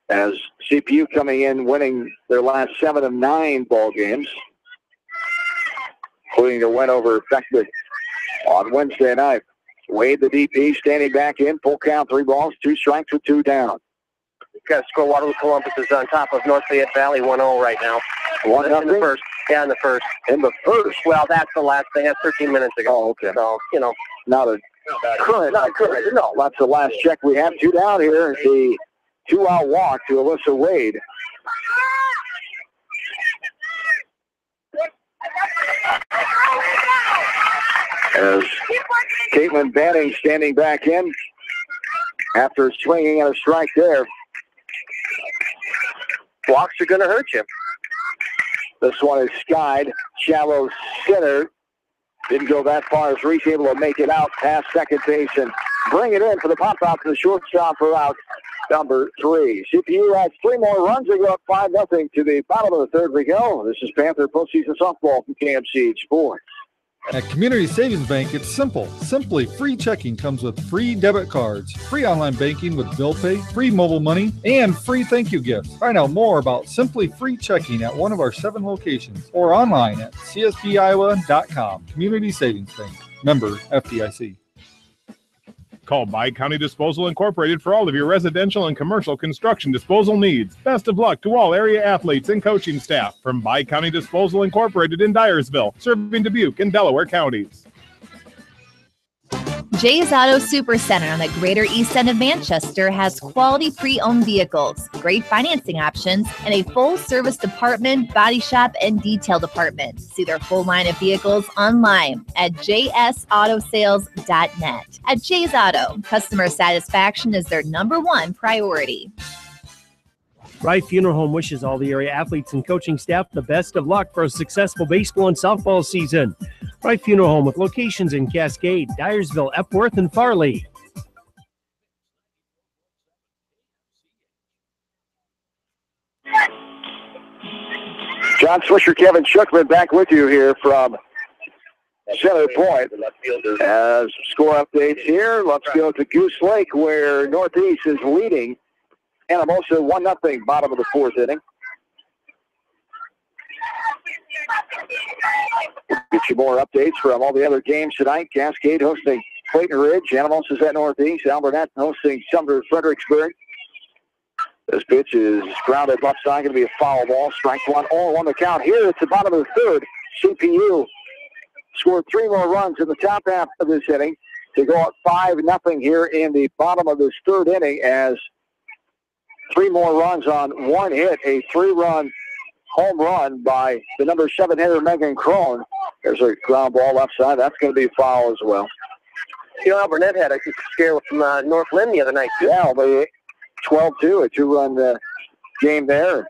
As CPU coming in, winning their last 7 of 9 ball games, including the win over Beckman on Wednesday night. Wade, the DP, standing back in, full count, 3 balls, 2 strikes with 2 down. Got to score. Waterloo Columbus is on top of North Fayette Valley 1-0 right now. 1-0 in the first. Yeah, in the first. In the first. Well, that's the last thing. That's 13 minutes ago. Oh, okay. So, not current. No, that's the last check we have. 2 down here. The 2-out walk to Alyssa Wade. As Caitlin Banning standing back in after swinging at a strike there. Walks are going to hurt you. This one is skied. Shallow center. Didn't go that far as Reese able to make it out past second base and bring it in for the pop-out to the shortstop for out number 3. CPU has 3 more runs. They go up 5-0 to the bottom of the third we go. This is Panther postseason softball from KMC Sports. At Community Savings Bank, it's simple. Simply Free Checking comes with free debit cards, free online banking with bill pay, free mobile money, and free thank you gifts. Find out more about Simply Free Checking at one of our 7 locations or online at csbiowa.com. Community Savings Bank. Member FDIC. Call Bi-County Disposal Incorporated for all of your residential and commercial construction disposal needs. Best of luck to all area athletes and coaching staff from Bi-County Disposal Incorporated in Dyersville, serving Dubuque and Delaware counties. Jay's Auto Supercenter on the Greater East End of Manchester has quality pre-owned vehicles, great financing options, and a full-service department, body shop, and detail department. See their full line of vehicles online at jsautosales.net. At Jay's Auto, customer satisfaction is their #1 priority. Wright Funeral Home wishes all the area athletes and coaching staff the best of luck for a successful baseball and softball season. Wright Funeral Home with locations in Cascade, Dyersville, Epworth, and Farley. John Swisher, Kevin Schuckman back with you here from Center Point. As score updates here, let's go to Goose Lake where Northeast is leading Anamosa 1-0, bottom of the 4th inning. Get you more updates from all the other games tonight. Cascade hosting Clayton Ridge. Anamosa's at Northeast. Albernette hosting Sumner Fredericksburg. This pitch is grounded left side. Going to be a foul ball. Strike 1, 0-1 the count. Here at the bottom of the third, CPU scored 3 more runs in the top half of this inning to go up 5-0 here in the bottom of this third inning as 3 more runs on 1 hit, a 3-run home run by the number 7 hitter, Megan Crone. There's a ground ball left side. That's going to be a foul as well. Albernette had a scare from North Lynn the other night, too. Yeah, but 12-2, a 2-run game there.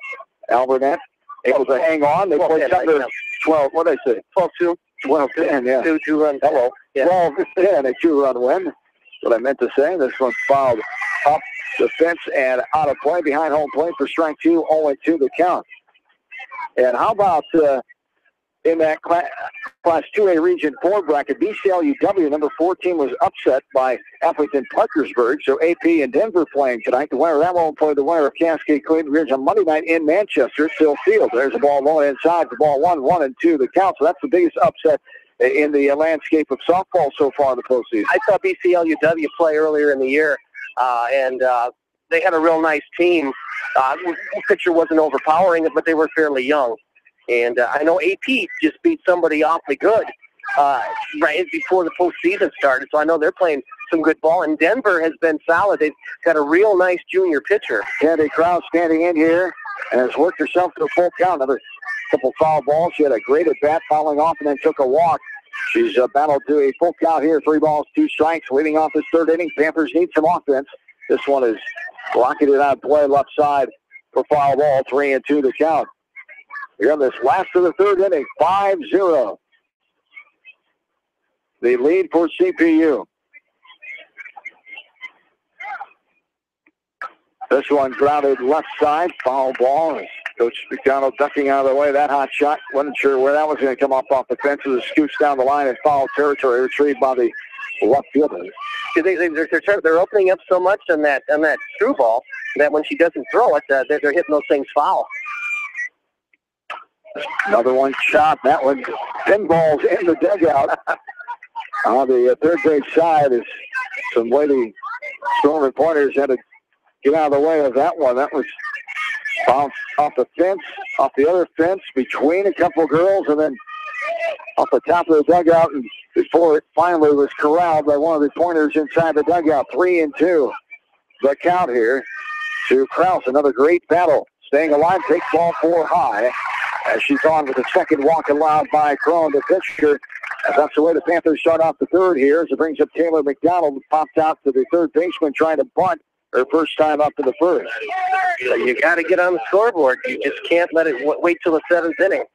Albernette able to hang on. They played Sumner 12, what did I say? 12-2. 12-10, yeah. 2 runs. Hello. Yeah. 12-10, a 2-run win. what I meant to say. This one's fouled up the fence and out of play behind home plate for strike 2, 0-2 the count. And how about in that Class 2A Region 4 bracket, BCLUW number 14 was upset by Appleton Parkersburg. So AP and Denver playing tonight. The winner of that one will play the winner of Cascade Cleveland Ridge on Monday night in Manchester, Sill Field. There's the ball rolling inside. The ball 1-2 the count. So that's the biggest upset in the landscape of softball so far in the postseason. I saw BCLUW play earlier in the year, and they had a real nice team. The pitcher wasn't overpowering, but they were fairly young. And I know AP just beat somebody awfully good right before the postseason started, so I know they're playing some good ball. And Denver has been solid. They've got a real nice junior pitcher. Candy Krause standing in here and has worked herself to a full count. Another couple foul balls. She had a great at-bat fouling off and then took a walk. She's battled to a full count here. 3 balls, 2 strikes. Leading off this third inning. Panthers need some offense. This one is rocketed out of play left side for foul ball. 3-2 the count. Here in this last of the third inning, 5-0. The lead for CPU. This one grounded left side, foul ball. Coach McDonald ducking out of the way. That hot shot, wasn't sure where that was going to come off the fence. It was scoots down the line in foul territory, retrieved by the left fielder. They're opening up so much on that through ball that when she doesn't throw it, they're hitting those things foul. Another one shot. That one pinballs in the dugout. On the third base side is some lady Storm Pointers had to get out of the way of that one. That was bounced off the fence, off the other fence, between a couple girls, and then off the top of the dugout, and before it finally was corralled by one of the Pointers inside the dugout. 3-2 the count here to Krause. Another great battle. Staying alive, takes ball 4 high. As she's on with the second walk allowed by Crone, the pitcher. And that's the way the Panthers start off the third here, as it brings up Taylor McDonald, popped out to the third baseman, trying to bunt her first time up to the first. You got to get on the scoreboard. You just can't let it wait till the 7th inning.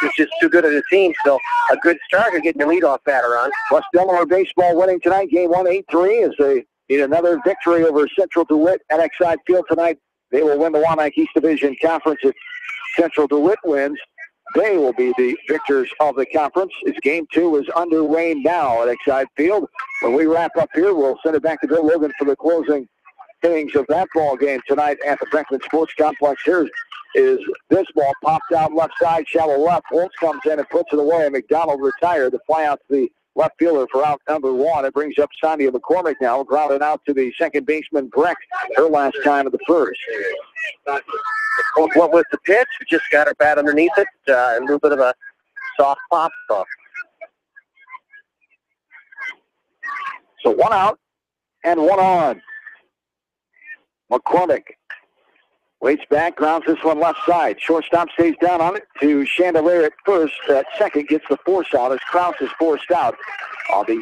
It's just too good of a team. So a good start of getting the leadoff batter on. West Delaware baseball winning tonight, game 1, 8-3, as they need another victory over Central DeWitt at Exide Field tonight. They will win the Wanamac East Division Conference. If Central DeWitt wins, they will be the victors of the conference. As game 2 is underway now at Exide Field. When we wrap up here, we'll send it back to Bill Logan for the closing innings of that ball game tonight at the Franklin Sports Complex. Here is this ball popped out left side, shallow left. Holtz comes in and puts it away, and McDonald retired. The fly out to the left fielder for out number 1. It brings up Sonia McCormick now, grounded out to the second baseman, Breck, her last time of the first. What was the pitch? Just got her bat underneath it. A little bit of a soft pop off. So 1 out and 1 on. McCormick waits back, grounds this one left side. Shortstop stays down on it to Chandelier at first. At second gets the force out as Krause is forced out. On the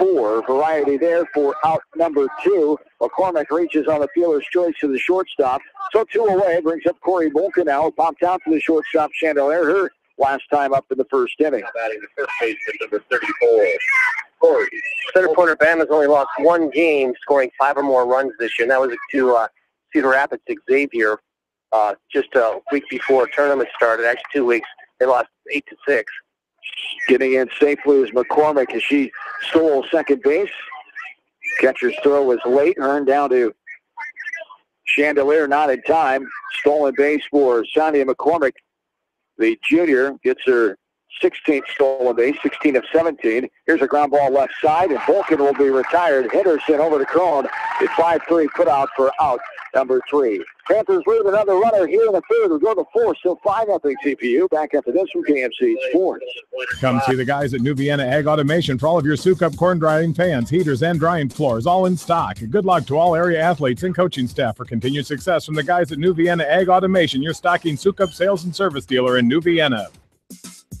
6-4 variety there for out number 2. McCormick reaches on the fielder's choice to the shortstop. So 2 away, brings up Corey Bolka now. Popped out to the shortstop, Chandelier, her last time up in the first inning. Batting the first baseman, number 34. Corey. Center Pointer Bam has only lost 1 game, scoring 5 or more runs this year, and that was to Cedar Rapids Xavier just a week before tournament started. Actually, 2 weeks. They lost 8-6. Getting in safely is McCormick as she stole second base. Catcher's throw was late, earned down to Chandelier, not in time. Stolen base for Sonia McCormick. The junior gets her 16th stolen base, 16 of 17. Here's a ground ball left side, and Vulcan will be retired. Henderson over to Crone. It's 5-3 put out for out number 3. Panthers leave another runner here in the third. We'll go to 4, still 5-0 CPU. Back after this from KMC Sports. Come see the guys at New Vienna Ag Automation for all of your Sukup corn drying fans, heaters, and drying floors, all in stock. Good luck to all area athletes and coaching staff for continued success from the guys at New Vienna Ag Automation, your stocking Sukup sales and service dealer in New Vienna.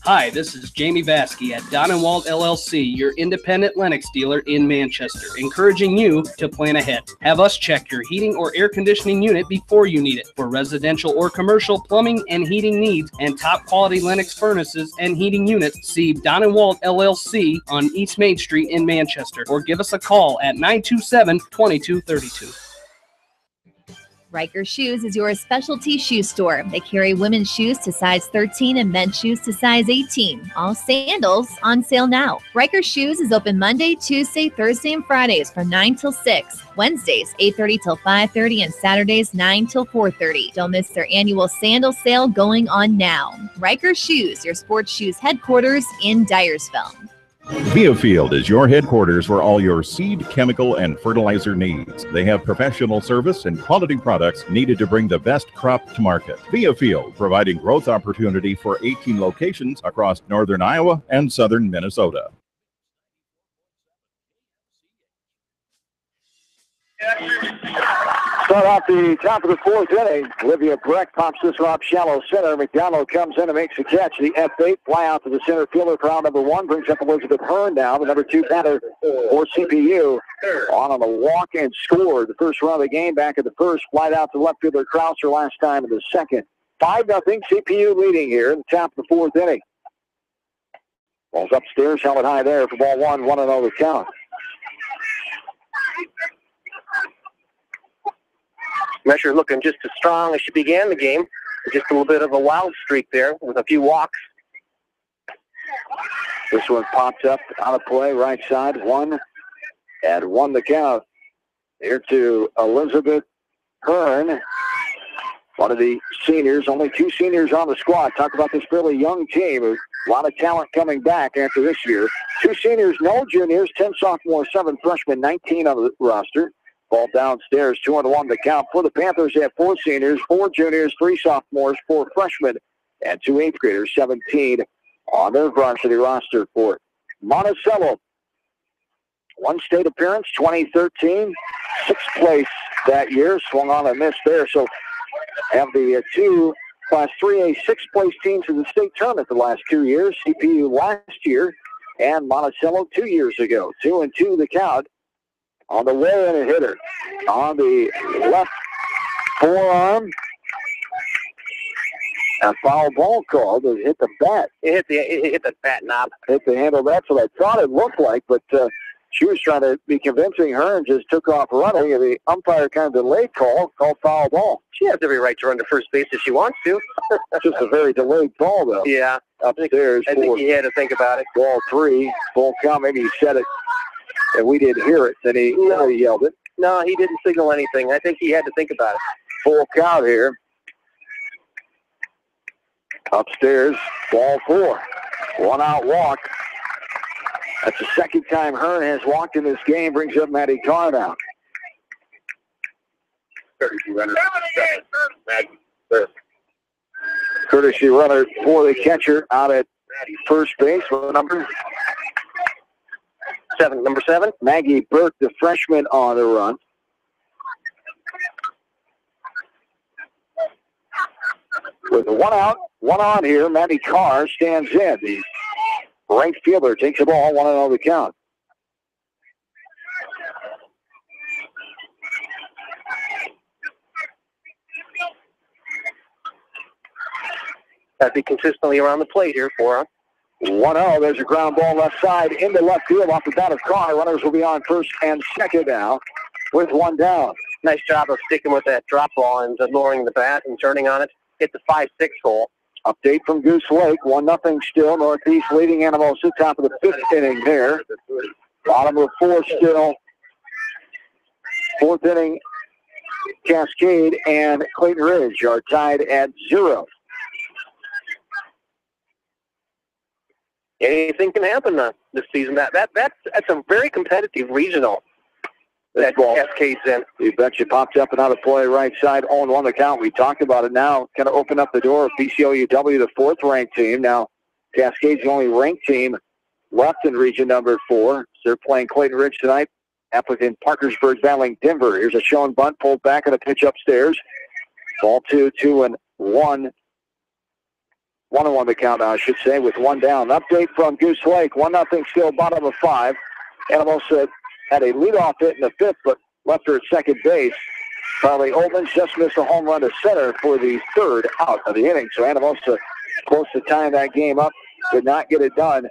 Hi, this is Jamie Vaskey at Don & Walt LLC, your independent Lennox dealer in Manchester, encouraging you to plan ahead. Have us check your heating or air conditioning unit before you need it. For residential or commercial plumbing and heating needs and top quality Lennox furnaces and heating units, see Don & Walt LLC on East Main Street in Manchester, or give us a call at 927-2232. Riker Shoes is your specialty shoe store. They carry women's shoes to size 13 and men's shoes to size 18. All sandals on sale now. Riker Shoes is open Monday, Tuesday, Thursday, and Fridays from 9 till 6. Wednesdays, 8:30 till 5:30, and Saturdays, 9 till 4:30. Don't miss their annual sandal sale going on now. Riker Shoes, your sports shoes headquarters in Dyersville. Viafield is your headquarters for all your seed, chemical, and fertilizer needs. They have professional service and quality products needed to bring the best crop to market. Viafield, providing growth opportunity for 18 locations across northern Iowa and southern Minnesota. Start off the top of the fourth inning. Olivia Breck pops this one up shallow center. McDonald comes in and makes the catch. The F8 fly out to the center fielder for out number one. Brings up Elizabeth Hearn now, the number 2 batter for CPU. On a walk and scored the first run of the game back at the first. Flight out to left fielder Krauser last time in the second. 5-0 CPU leading here in the top of the fourth inning. Ball's upstairs, held it high there for ball one, 1-0 the count. Mesher looking just as strong as she began the game. Just a little bit of a wild streak there with a few walks. This one pops up out of play, right side, 1-1 the count. Here to Elizabeth Hearn, one of the seniors, only 2 seniors on the squad. Talk about this fairly young team. A lot of talent coming back after this year. 2 seniors, no juniors, 10 sophomores, 7 freshmen, 19 on the roster. Ball downstairs, 2-1 the count. For the Panthers, they have 4 seniors, 4 juniors, 3 sophomores, 4 freshmen, and 2 eighth graders, 17 on their varsity roster for Monticello. 1 state appearance, 2013, 6th place that year. Swung on a miss there, so have the 2 Class 3A 6th place teams in the state tournament the last 2 years. CPU last year and Monticello 2 years ago. 2-2 the count. On the way in a hitter. On the left forearm. A foul ball called. It hit the bat. It hit the bat knob. Hit the handle. That's what I thought it looked like, but she was trying to be convincing her and just took off running, and the umpire kind of delayed called foul ball. She has every right to run to first base if she wants to. Just a very delayed ball, though. Yeah. Upstairs. I think he had to think about it. Ball 3. Full count. Maybe he said it, and we didn't hear it. Then he yelled it. No, he didn't signal anything. I think he had to think about it. Full count here. Upstairs, ball 4. 1 out walk. That's the second time Hearn has walked in this game. Brings up Maddie Carr now. Courtesy runner for the catcher out at first base. What number? 7. Number 7. Maggie Burke, the freshman, on the run. With 1 out, 1 on here, Maddie Carr stands in. The right fielder takes the ball, 1-0 the count. That'd be consistently around the plate here for her. 1-0. There's a ground ball left side into left field off the bat of Carr. Runners will be on first and second now with 1 down. Nice job of sticking with that drop ball and lowering the bat and turning on it. Hit the 5-6 hole. Update from Goose Lake. 1-0 still. Northeast leading Animals at the top of the 5th inning there. Bottom of 4 still. 4th inning, Cascade and Clayton Ridge are tied at 0. Anything can happen this season. That's a very competitive regional that Cascade's in. You bet you popped up and out of play right side on 1 the count. We talked about it now. Kind of opened up the door of PCOUW, the 4th ranked team. Now Cascade's the only ranked team left in region number 4. So they're playing Clayton Ridge tonight. Appleton Parkersburg battling Denver. Here's a shown bunt pulled back and a pitch upstairs. Ball 2, 2-1. 1-1 the count, I should say, with one down. Update from Goose Lake, 1-0 still, bottom of 5. Anamosa had a leadoff hit in the 5th, but left her at second base. Carly Olmans just missed a home run to center for the 3rd out of the inning. So Anamosa close to tying that game up, did not get it done.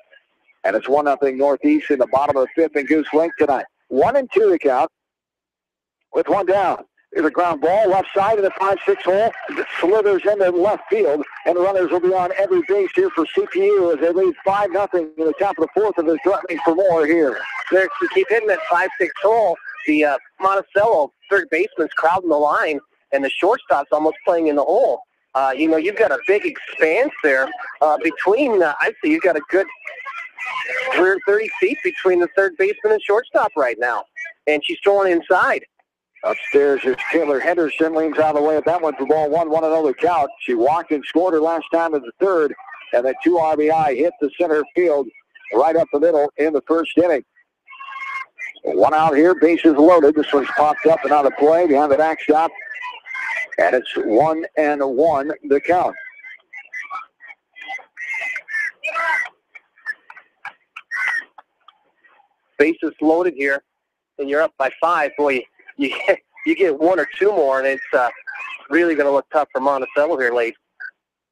And it's 1-0 Northeast in the bottom of the 5th in Goose Lake tonight. 1-2 the count with one down. There's a ground ball left side of the 5-6 hole. It slithers into left field, and the runners will be on every base here for CPU as they lead 5-0 in the top of the 4th, and they're threatening for more here. They're to keep hitting that 5-6 hole. The Monticello third baseman's crowding the line, and the shortstop's almost playing in the hole. You've got a big expanse there between, I'd say you've got a good 30 feet between the third baseman and shortstop right now. And she's throwing inside. Upstairs is Taylor Henderson, leans out of the way of that one for ball 1, 1-0 count. She walked and scored her last time in the 3rd, and that 2 RBI hit the center field right up the middle in the 1st inning. One out here, bases loaded. This one's popped up and out of play behind the backstop, and it's 1-1 the count. Bases loaded here, and you're up by 5. Boy, you get 1 or 2 more, and it's really going to look tough for Monticello here late.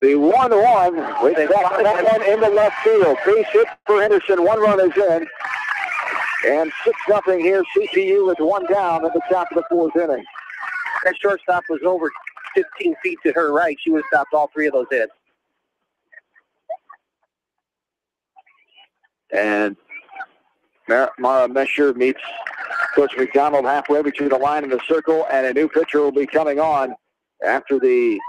The 1-1 with that one in the left field. Base hit for Henderson. 1 run is in. And 6-0 here. CPU with 1 down at the top of the 4th inning. That shortstop was over 15 feet to her right. She would have stopped all 3 of those hits. And Mara Mesher meets Coach McDonald halfway between the line and the circle, and a new pitcher will be coming on after the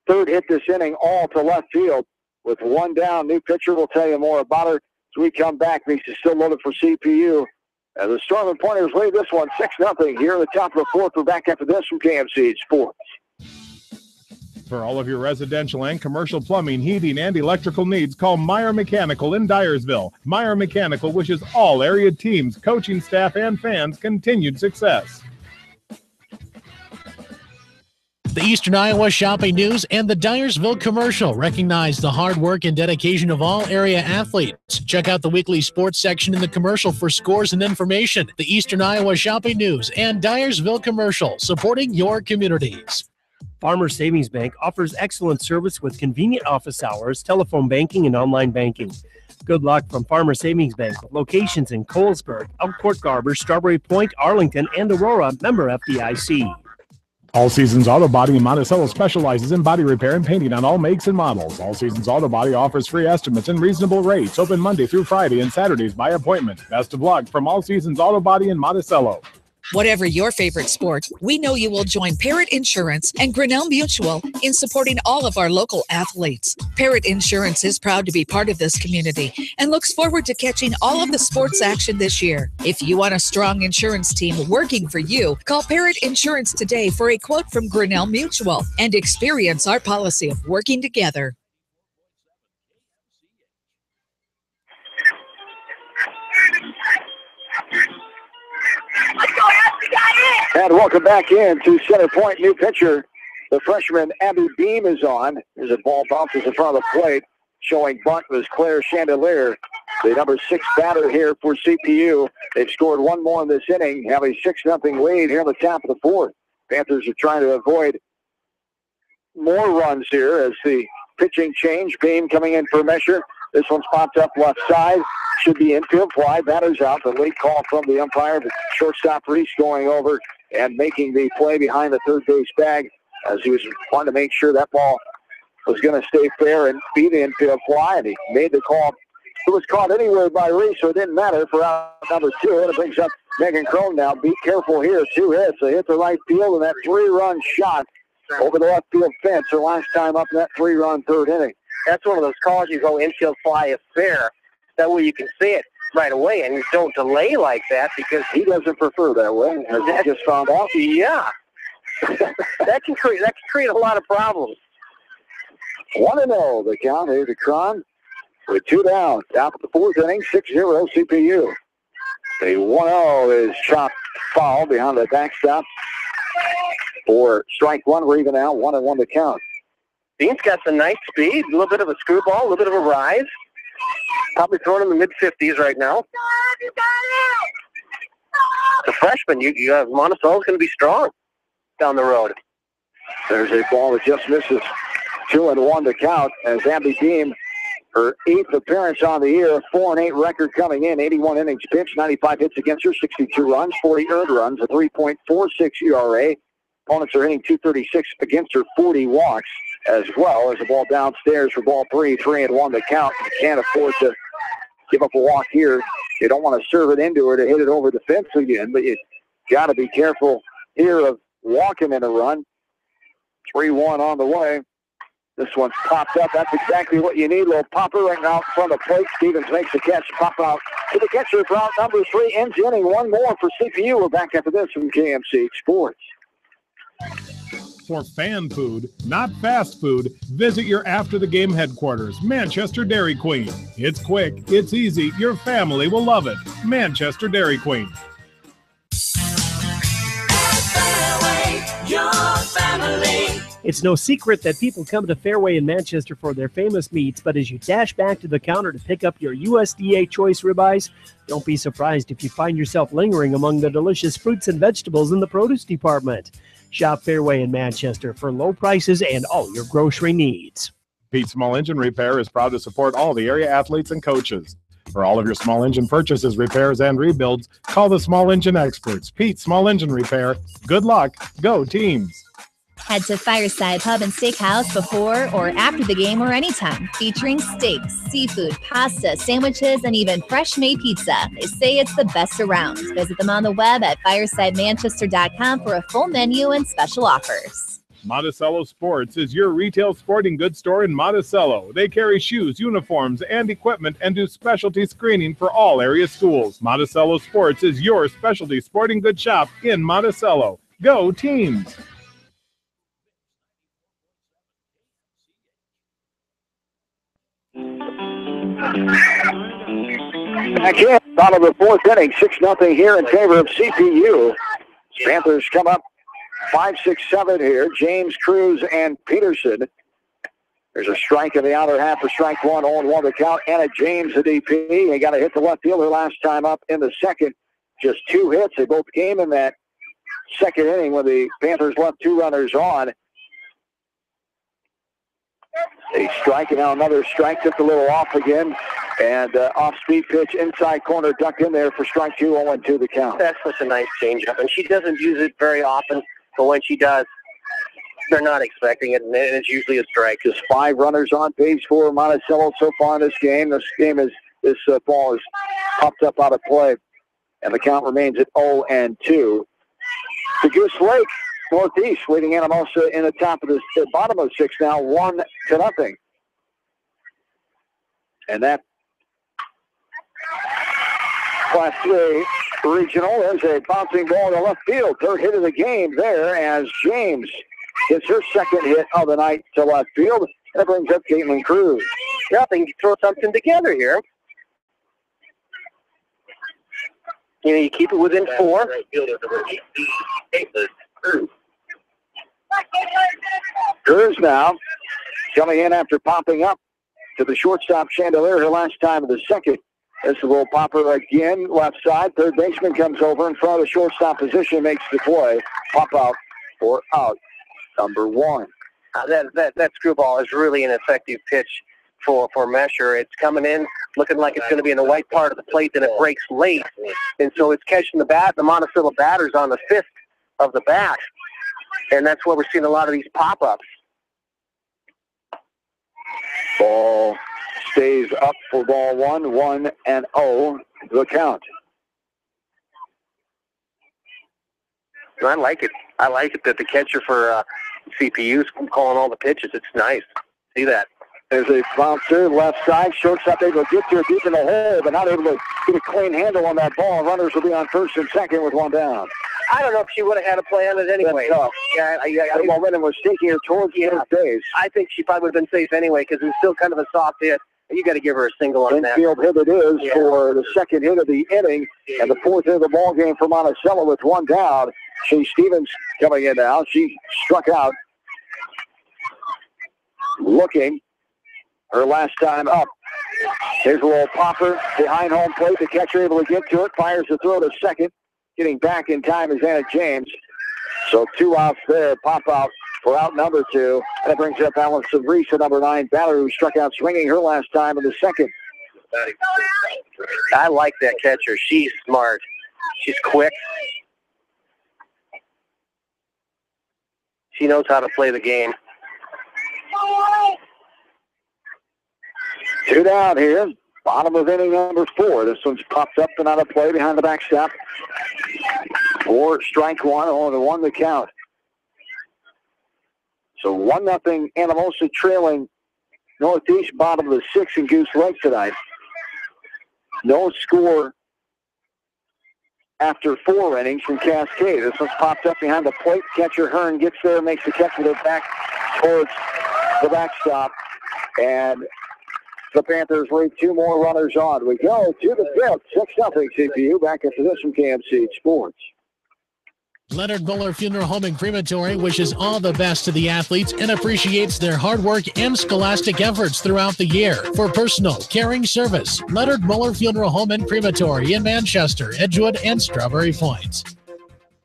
3rd hit this inning, all to left field. With 1 down, new pitcher, we'll tell you more about her as we come back. This is still loaded for CPU. As the Storm and Pointers lead this one 6-0 here at the top of the 4th. We're back after this from KMC Sports. For all of your residential and commercial plumbing, heating, and electrical needs, call Meyer Mechanical in Dyersville. Meyer Mechanical wishes all area teams, coaching staff, and fans continued success. The Eastern Iowa Shopping News and the Dyersville Commercial recognize the hard work and dedication of all area athletes. Check out the weekly sports section in the commercial for scores and information. The Eastern Iowa Shopping News and Dyersville Commercial, supporting your communities. Farmer Savings Bank offers excellent service with convenient office hours, telephone banking, and online banking. Good luck from Farmer Savings Bank with locations in Colesburg, Elkhart Garber, Strawberry Point, Arlington, and Aurora, member FDIC. All Seasons Auto Body in Monticello specializes in body repair and painting on all makes and models. All Seasons Auto Body offers free estimates and reasonable rates, open Monday through Friday and Saturdays by appointment. Best of luck from All Seasons Auto Body in Monticello. Whatever your favorite sport, we know you will join Parrott Insurance and Grinnell Mutual in supporting all of our local athletes. Parrott Insurance is proud to be part of this community and looks forward to catching all of the sports action this year. If you want a strong insurance team working for you, call Parrott Insurance today for a quote from Grinnell Mutual and experience our policy of working together. And welcome back in to Center Point. New pitcher, the freshman Abby Beam is on. As a ball bounces in front of the plate, showing bunt was Claire Chandelier, the number 6 batter here for CPU. They've scored 1 more in this inning, have a 6-0 lead here on the top of the 4th. Panthers are trying to avoid more runs here as the pitching change. Beam coming in for a measure. This one's popped up left side. Should be infield fly. Batter's out. The late call from the umpire. But shortstop Reese going over and making the play behind the third base bag as he was wanting to make sure that ball was going to stay fair and be the infield fly. And he made the call. It was caught anywhere by Reese, so it didn't matter for out number 2. And it brings up Megan Crone now. Be careful here. 2 hits. A hit to right field and that 3-run shot over the left field fence. Her last time up in that 3-run 3rd inning. That's one of those calls you go infield fly if fair. That way you can see it right away and you don't delay like that because he doesn't prefer that way, as I just found out. Yeah. that can create a lot of problems. 1-0 the count here to Cron with 2 down. Top of the 4th inning, 6-0 CPU. The 1-0 is chopped foul behind the backstop for strike 1. We're even now 1-1 the count. Dean's got some nice speed, a little bit of a screwball, a little bit of a rise. Probably throwing in the mid-50s right now. The freshman, you have Monticello's going to be strong down the road. There's a ball that just misses. 2-1 to count as Abby Deem, her 8th appearance on the year, 4-8 record coming in, 81 innings pitched, 95 hits against her, 62 runs, 40 earned runs, a 3.46 ERA. Opponents are hitting .236 against her, 40 walks as well. There's a ball downstairs for ball 3, 3-1 to count. You can't afford to give up a walk here. You don't want to serve it into her to hit it over the fence again, but you got to be careful here of walking in a run. 3-1 on the way. This one's popped up. That's exactly what you need. Little popper right now in front of the plate. Stevens makes the catch. Pop out to the catcher for out number 3. Ends the inning. One more for CPU. We're back after this from KMC Sports. For fan food, not fast food, visit your after-the-game headquarters, Manchester Dairy Queen. It's quick, it's easy, your family will love it. Manchester Dairy Queen. Your family. It's no secret that people come to Fairway in Manchester for their famous meats, but as you dash back to the counter to pick up your USDA choice ribeyes, don't be surprised if you find yourself lingering among the delicious fruits and vegetables in the produce department. Shop Fairway in Manchester for low prices and all your grocery needs. Pete Small Engine Repair is proud to support all the area athletes and coaches. For all of your small engine purchases, repairs, and rebuilds, call the Small Engine Experts. Pete Small Engine Repair. Good luck. Go Teams. Head to Fireside Pub and Steakhouse before or after the game or anytime, featuring steaks, seafood, pasta, sandwiches, and even fresh-made pizza. They say it's the best around. Visit them on the web at firesidemanchester.com for a full menu and special offers. Monticello Sports is your retail sporting goods store in Monticello. They carry shoes, uniforms, and equipment and do specialty screening for all area schools. Monticello Sports is your specialty sporting goods shop in Monticello. Go Teams! Back in, bottom of the 4th inning, 6-0 here in favor of CPU. Panthers come up 5-6-7 here. James, Cruz, and Peterson. There's a strike in the outer half for strike 1, 0-1 to count. Anna James, the DP. They got to hit the left fielder last time up in the second. Just 2 hits. They both came in that second inning when the Panthers left 2 runners on. A strike, and now another strike, just a little off again. And off-speed pitch, inside corner, ducked in there for strike 2, 0-2 the count. That's such a nice changeup, and she doesn't use it very often, but when she does, they're not expecting it, and it's usually a strike. Just 5 runners on base for Monticello so far in this game. This ball is popped up out of play, and the count remains at 0-2. The Goose Lake Northeast leading Anamosa in the bottom of 6 now, 1-0. And that Class 3 regional. There's a bouncing ball to left field. 3rd hit of the game there as James gets her 2nd hit of the night to left field. That brings up Caitlin Cruz. Yeah, I think you throw something together here. You know, you keep it within 4. Cruz now coming in after popping up to the shortstop chandelier her last time in the second. This is a little popper again, left side. 3rd baseman comes over in front of the shortstop position, makes the play. Pop out for out number 1. That screwball is really an effective pitch for Mesher. It's coming in looking like it's going to be in the white part of the plate, then it breaks late. And so it's catching the Monticello batters on the 5th of the bat. And that's where we're seeing a lot of these pop-ups. Ball stays up for ball 1, 1-0 the count. I like it. I like it that the catcher for CPU's calling all the pitches. It's nice. See that. There's a bouncer, left side, shortstop able to get to it deep in the hole, but not able to get a clean handle on that ball. Runners will be on 1st and 2nd with 1 down. I don't know if she would have had a play on it anyway. The momentum was taking her towards the base. I think she probably would have been safe anyway because it was still kind of a soft hit. You got to give her a single on that. Infield hit it is for the 2nd hit of the inning and the 4th hit of the ball game for Monticello with 1 down. Shea Stevens coming in now. She struck out looking her last time up. Here's a little popper behind home plate. The catcher able to get to it. Fires the throw to second. Getting back in time is Anna James. So 2 outs there. Pop out for out number 2. And it brings up Allison Reese, the number 9 batter, who struck out swinging her last time in the second. I like that catcher. She's smart. She's quick. She knows how to play the game. 2 down here. Bottom of inning number 4. This one's popped up and out of play behind the backstop. 4 strike 1, only 1 to count. So 1-0 Anamosa trailing Northeast, bottom of the 6th in Goose Lake tonight. No score after 4 innings from Cascade. This one's popped up behind the plate. Catcher Hearn gets there, makes the catch with her back towards the backstop. And the Panthers leave 2 more runners on. We go to the 5th, 6-0 CPU. Back after this from KMC Sports. Leonard Muller Funeral Home and Crematory wishes all the best to the athletes and appreciates their hard work and scholastic efforts throughout the year. For personal, caring service, Leonard Muller Funeral Home and Crematory in Manchester, Edgewood, and Strawberry Points.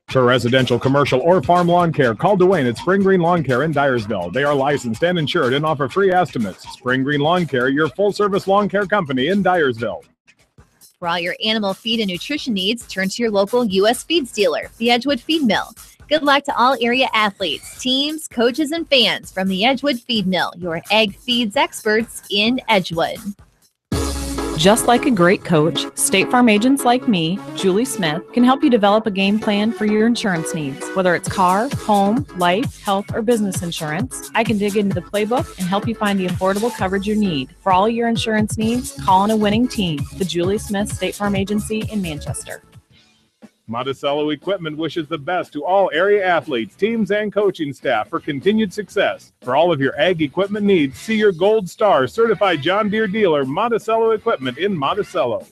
For residential, commercial, or farm lawn care, call Dwayne at Spring Green Lawn Care in Dyersville. They are licensed and insured and offer free estimates. Spring Green Lawn Care, your full-service lawn care company in Dyersville. For all your animal feed and nutrition needs, turn to your local U.S. feeds dealer, the Edgewood Feed Mill. Good luck to all area athletes, teams, coaches, and fans from the Edgewood Feed Mill, your egg feeds experts in Edgewood. Just like a great coach, State Farm agents like me, Julie Smith, can help you develop a game plan for your insurance needs. Whether it's car, home, life, health, or business insurance, I can dig into the playbook and help you find the affordable coverage you need. For all your insurance needs, call on a winning team. The Julie Smith State Farm Agency in Manchester. Monticello Equipment wishes the best to all area athletes, teams, and coaching staff for continued success. For all of your ag equipment needs, see your Gold Star certified John Deere dealer, Monticello Equipment in Monticello.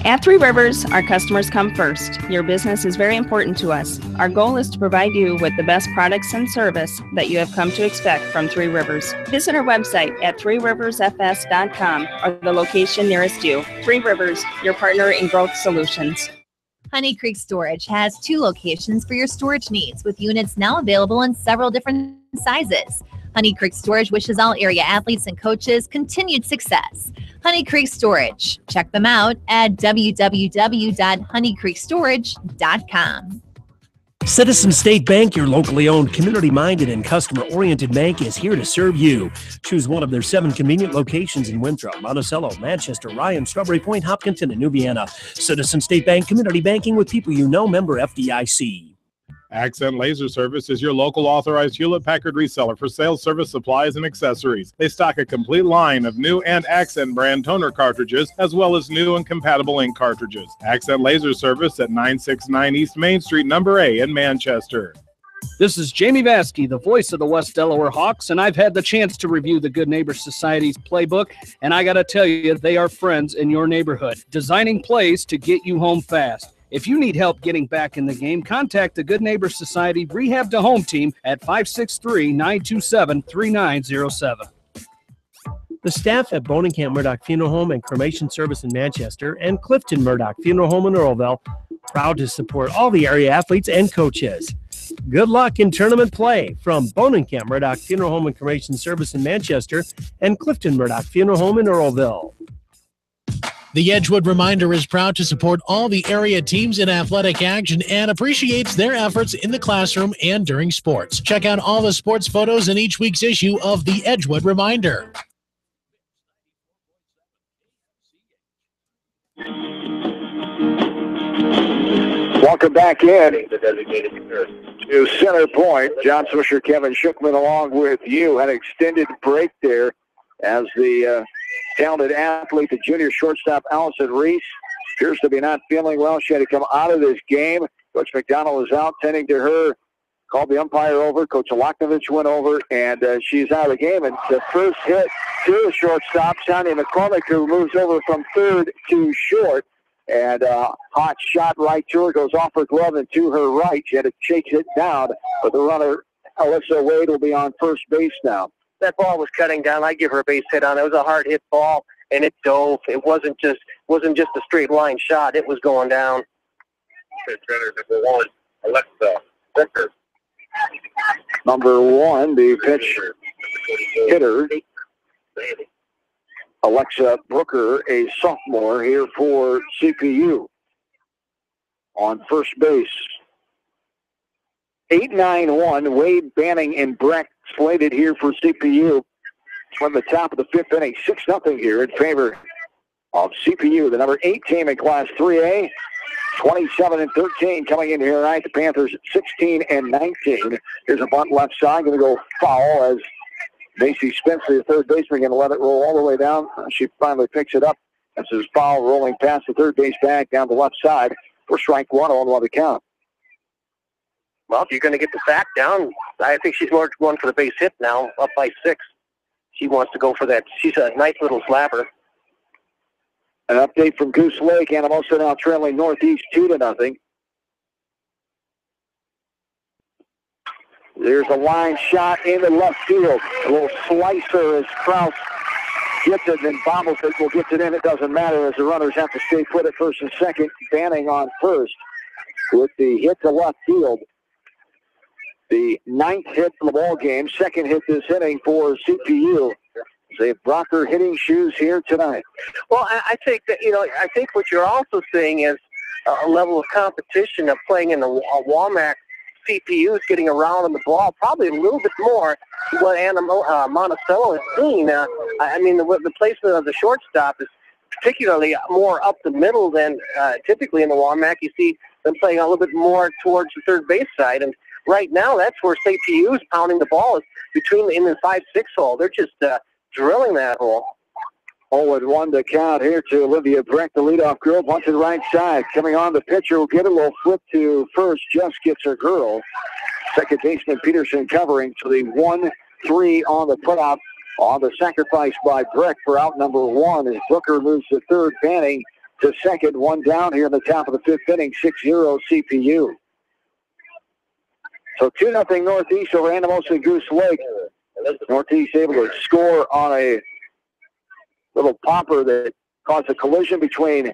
At Three Rivers, our customers come first. Your business is very important to us. Our goal is to provide you with the best products and service that you have come to expect from Three Rivers. Visit our website at threeriversfs.com or the location nearest you. Three Rivers, your partner in growth solutions. Honey Creek Storage has 2 locations for your storage needs, with units now available in several different sizes. Honey Creek Storage wishes all area athletes and coaches continued success. Honey Creek Storage. Check them out at www.honeycreekstorage.com. Citizen State Bank, your locally owned, community-minded, and customer-oriented bank, is here to serve you. Choose one of their 7 convenient locations in Winthrop, Monticello, Manchester, Ryan, Strawberry Point, Hopkinton, and New Vienna. Citizen State Bank, community banking with people you know, member FDIC. Accent Laser Service is your local authorized Hewlett-Packard reseller for sales, service, supplies, and accessories. They stock a complete line of new and Accent brand toner cartridges, as well as new and compatible ink cartridges. Accent Laser Service at 969 East Main Street, number A in Manchester. This is Jamie Vaskey, the voice of the West Delaware Hawks, and I've had the chance to review the Good Neighbor Society's playbook, and I got to tell you, they are friends in your neighborhood, designing plays to get you home fast. If you need help getting back in the game, contact the Good Neighbor Society Rehab to Home team at 563-927-3907. The staff at Bonenkamp Murdoch Funeral Home and Cremation Service in Manchester and Clifton Murdoch Funeral Home in Earlville, proud to support all the area athletes and coaches. Good luck in tournament play from Bonenkamp Murdoch Funeral Home and Cremation Service in Manchester and Clifton Murdoch Funeral Home in Earlville. The Edgewood Reminder is proud to support all the area teams in athletic action and appreciates their efforts in the classroom and during sports. Check out all the sports photos in each week's issue of the Edgewood Reminder. Welcome back in to Center Point. John Swisher, Kevin Shookman along with you. Had an extended break there as the talented athlete, the junior shortstop, Allison Reese, appears to be not feeling well. She had to come out of this game. Coach McDonald is out tending to her, called the umpire over. Coach Loknovich went over, and she's out of the game. And the first hit to the shortstop, Sonia McCormick, who moves over from third to short. And hot shot right to her, goes off her glove and to her right. She had to chase it down, but the runner Alyssa Wade will be on first base now. That ball was cutting down. I give her a base hit on it. It was a hard hit ball, and it dove. It wasn't just a straight line shot. It was going down. Number 1, Alexa Brooker. Number 1, the pitch hitter, Alexa Brooker, a sophomore here for CPU. On first base. 8-9-1, Wade, Banning, and Breck slated here for CPU. From the top of the 5th inning, 6-0 here in favor of CPU, the number 8 team in Class 3A. 27-13 coming in here tonight. The Panthers 16-19. Here's a bunt left side, going to go foul as Macy Spencer, the third baseman, going to let it roll all the way down. She finally picks it up. This is foul rolling past the third base bag down the left side for strike 1 on the count. Well, if you're going to get the sack down, I think she's more going for the base hit now, up by 6. She wants to go for that. She's a nice little slapper. An update from Goose Lake. Anamosa now trailing Northeast 2-0. There's a line shot in the left field. A little slicer as Krause gets it and bobbles it. Well, gets it in. It doesn't matter as the runners have to stay put at first and second. Banning on first with the hit to left field. The 9th hit of the ball game. 2nd hit this inning for CPU. They've brought their hitting shoes here tonight. Well, I think that, I think what you're also seeing is a level of competition of playing in the Walmart. CPU is getting around on the ball probably a little bit more than what Monticello has seen. The placement of the shortstop is particularly more up the middle than typically in the Walmart. You see them playing a little bit more towards the third base side, and right now that's where CPU is pounding the ball, is in the 5-6 hole. They're just drilling that hole. 0-1 to count here to Olivia Breck, the leadoff girl. Bunts it right side. Coming on, the pitcher will get a little flip to first. Just gets her girl. Second baseman Peterson covering. So the 1-3 on the putout on the sacrifice by Breck for out number 1 as Booker moves to third, Banning to second. 1 down here in the top of the 5th inning. 6-0 CPU. So 2-0 Northeast over Anamosa and Goose Lake. Northeast able to score on a little popper that caused a collision between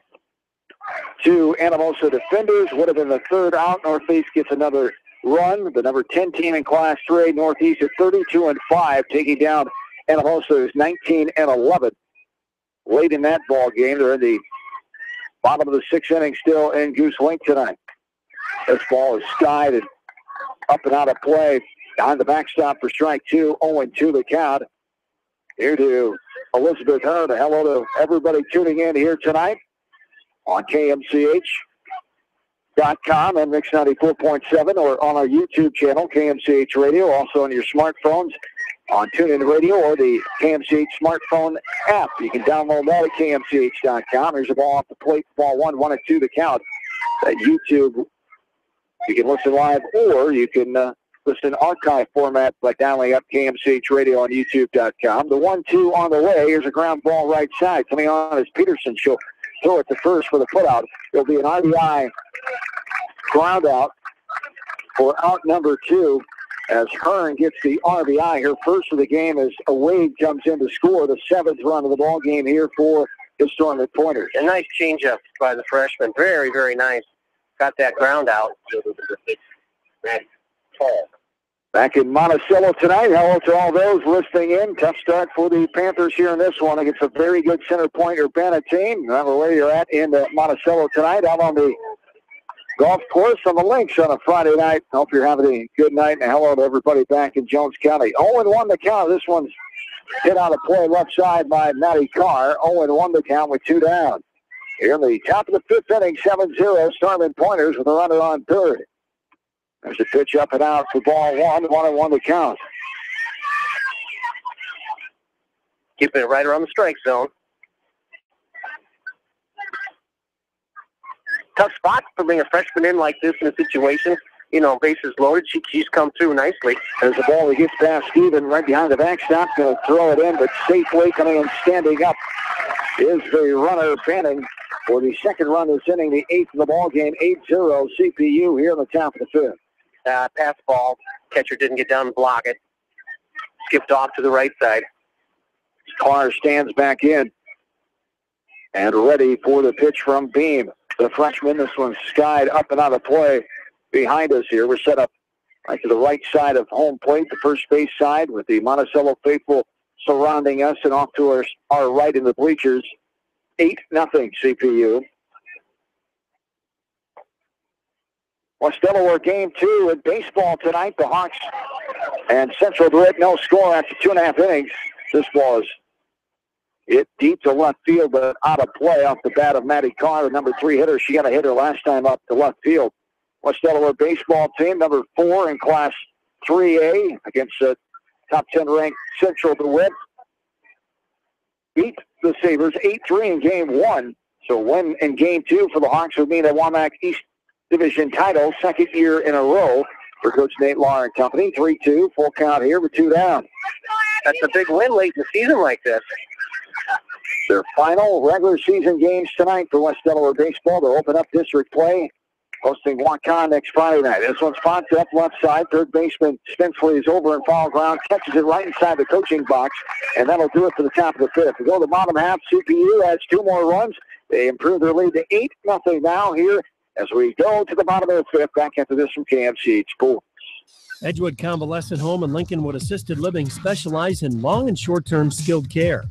2 Anamosa defenders. Would have been the 3rd out. Northeast gets another run. The number 10 team in Class 3A, Northeast at 32-5, taking down Anamosa, who's 19-11. Late in that ball game, they're in the bottom of the 6th inning still in Goose Lake tonight. This ball is skied and up and out of play. Behind the backstop for strike 2, 0-2 the count. Here to Elizabeth Hearn. Hello to everybody tuning in here tonight on KMCH.com and Mix 94.7 or on our YouTube channel, KMCH Radio. Also on your smartphones on TuneIn Radio or the KMCH smartphone app. You can download that at KMCH.com. Here's a ball off the plate. Ball 1-2 the count. At YouTube, you can listen live or you can listen archive format by dialing up KMCH Radio on YouTube.com. The 1-2 on the way. Here's a ground ball right side. Coming on is Peterson. She'll throw it to first for the putout. It'll be an RBI ground out for out number 2 as Hearn gets the RBI. Her first of the game as Wade comes in to score the 7th run of the ball game here for the Storm at Pointers. A nice changeup by the freshman. Very, very nice. Got that ground out. Back in Monticello tonight. Hello to all those listening in. Tough start for the Panthers here in this one against a very good center point Urbana team. Remember where you're at in Monticello tonight, out on the golf course on the links on a Friday night. Hope you're having a good night, and hello to everybody back in Jones County. 0-1 the count. This one's hit out of play left side by Maddie Carr. 0-1 the count with 2 down. Here in the top of the 5th inning, 7-0, Storm and Pointers with a runner on third. There's a pitch up and out for ball 1-1 the count. Keeping it right around the strike zone. Tough spot to bring a freshman in like this in a situation. Bases loaded. She's come through nicely. There's a ball that gets past Steven right behind the backstop. Going to throw it in, but safely coming in standing up is the runner, Banning, for the 2nd run this inning, the 8th of the ball game. 8-0 CPU here in the top of the 5th. Pass ball. Catcher didn't get down and block it. Skipped off to the right side. Carr stands back in and ready for the pitch from Beam. The freshman, this one's skied up and out of play behind us here. We're set up right to the right side of home plate, the first base side, with the Monticello faithful surrounding us, and off to our right in the bleachers. 8-0 CPU. West Delaware game 2 in baseball tonight. The Hawks and Central DeWitt, no score after 2.5 innings. This ball is hit deep to left field, but out of play off the bat of Maddie Carr, the number 3 hitter. She got a hitter last time up to left field. West Delaware baseball team, number 4 in Class 3A, against the top 10 ranked Central DeWitt. Beat the Sabres 8-3 in game 1. So win in game 2 for the Hawks would mean a WAMAC East Division title, second year in a row for Coach Nate Lahr and company. 3-2, full count here with 2 down. That's a big win late in the season like this. Their final regular season games tonight for West Delaware baseball. They'll open up district play, hosting Waukon next Friday night. This one's popped up left side. Third baseman Spensley is over in foul ground, catches it right inside the coaching box, and that'll do it for the top of the 5th. We go to the bottom half. CPU has 2 more runs. They improve their lead to 8-0 now here as we go to the bottom of the 5th. Back after this from KMCH Sports. Edgewood Convalescent Home and Lincolnwood Assisted Living specialize in long and short-term skilled care.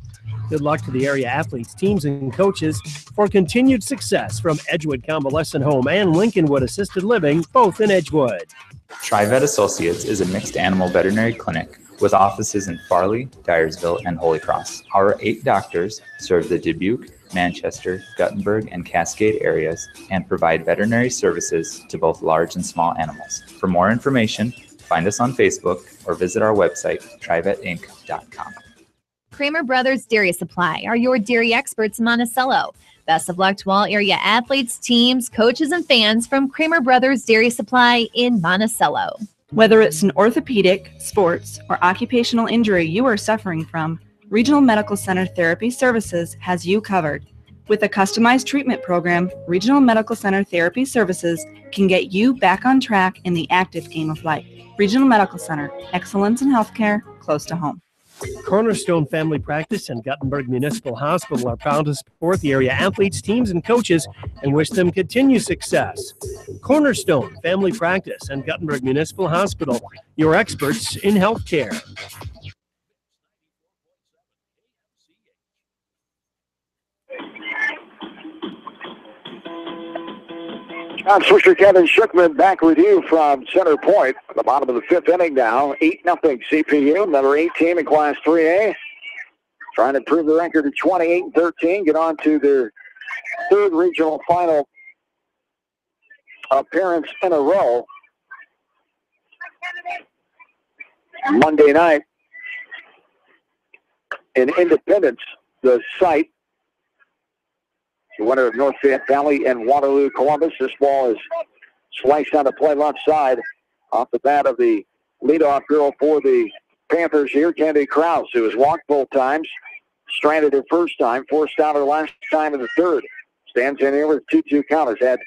Good luck to the area athletes, teams, and coaches for continued success from Edgewood Convalescent Home and Lincolnwood Assisted Living, both in Edgewood. TriVet Associates is a mixed animal veterinary clinic with offices in Farley, Dyersville, and Holy Cross. Our 8 doctors serve the Dubuque, Manchester, Guttenberg, and Cascade areas and provide veterinary services to both large and small animals. For more information, find us on Facebook or visit our website, trivetinc.com. Kramer Brothers Dairy Supply are your dairy experts in Monticello. Best of luck to all area athletes, teams, coaches, and fans from Kramer Brothers Dairy Supply in Monticello. Whether it's an orthopedic, sports, or occupational injury you are suffering from, Regional Medical Center Therapy Services has you covered. With a customized treatment program, Regional Medical Center Therapy Services can get you back on track in the active game of life. Regional Medical Center, excellence in healthcare, close to home. Cornerstone Family Practice and Guttenberg Municipal Hospital are proud to support the area athletes, teams, and coaches and wish them continued success. Cornerstone Family Practice and Guttenberg Municipal Hospital, your experts in healthcare. I'm Swisher Kevin Shookman back with you from Center Point at the bottom of the 5th inning now. 8-0 CPU, number 8 team in Class 3A. Trying to improve the record to 28-13, get on to their 3rd regional final appearance in a row. Monday night in Independence, the site. The winner of North Fayette Valley and Waterloo Columbus. This ball is sliced on the play left side off the bat of the leadoff girl for the Panthers here, Candy Krause, who has walked both times, stranded her first time, forced out her last time in the 3rd. Stands in here with a 2-2 count. Has had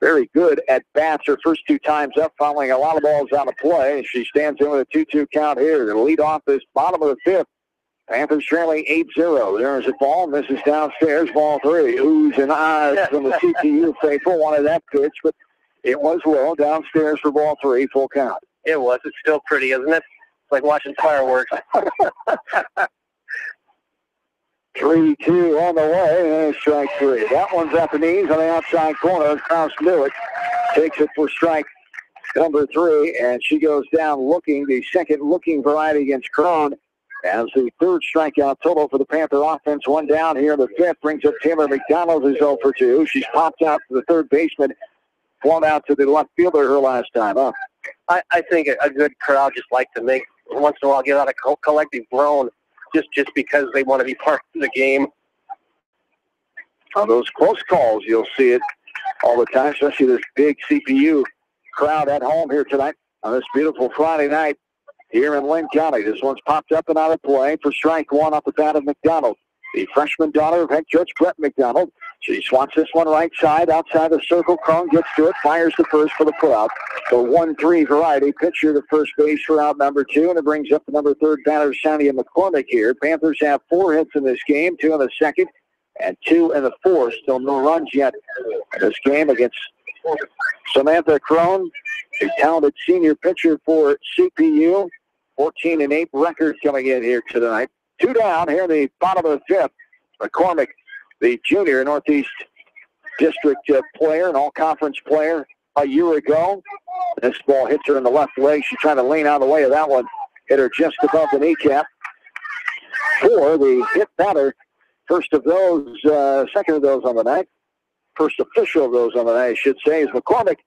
very good at bats her first 2 times up, fouling a lot of balls out of play. She stands in with a 2-2 count here. The lead off this bottom of the 5th. Panthers trailing 8-0. There's a ball. Misses downstairs. Ball 3. Oohs and ahs from the CTU faithful. Wanted that pitch, but it was low. Downstairs for ball 3. Full count. It was. It's still pretty, isn't it? It's like watching fireworks. 3-2 on the way. And strike 3. That one's at the knees on the outside corner. Krause knew it. Takes it for strike number 3, and she goes down looking. The second looking variety against Crone. As the 3rd strikeout total for the Panther offense, 1 down here in the 5th, brings up Taylor McDonald, who's 0 for 2. She's popped out to the 3rd baseman, flown out to the left fielder her last time up. I think a good crowd just like to make, once in a while, get out a collective groan just because they want to be part of the game. On those close calls, you'll see it all the time, especially this big CPU crowd at home here tonight on this beautiful Friday night here in Lynn County. This one's popped up and out of play for strike 1 off the bat of McDonald. the freshman daughter of head coach Brett McDonald. She swats this one right side, outside the circle. Crone gets to it, fires the first for the putout. The 1-3 variety pitcher, the first base for out number 2, and it brings up the number 3rd batter, Sonia McCormick here. Panthers have 4 hits in this game, 2 in the second and 2 in the fourth. Still no runs yet in this game against Samantha Crone, a talented senior pitcher for CPU. 14-8 record coming in here tonight. 2 down here in the bottom of the 5th. McCormick, the junior Northeast District player, an all-conference player a year ago. This ball hits her in the left leg. She tried to lean out of the way of that one. Hit her just above the kneecap. For the hit batter, first of those, second of those on the night. First official of those on the night, I should say, is McCormick.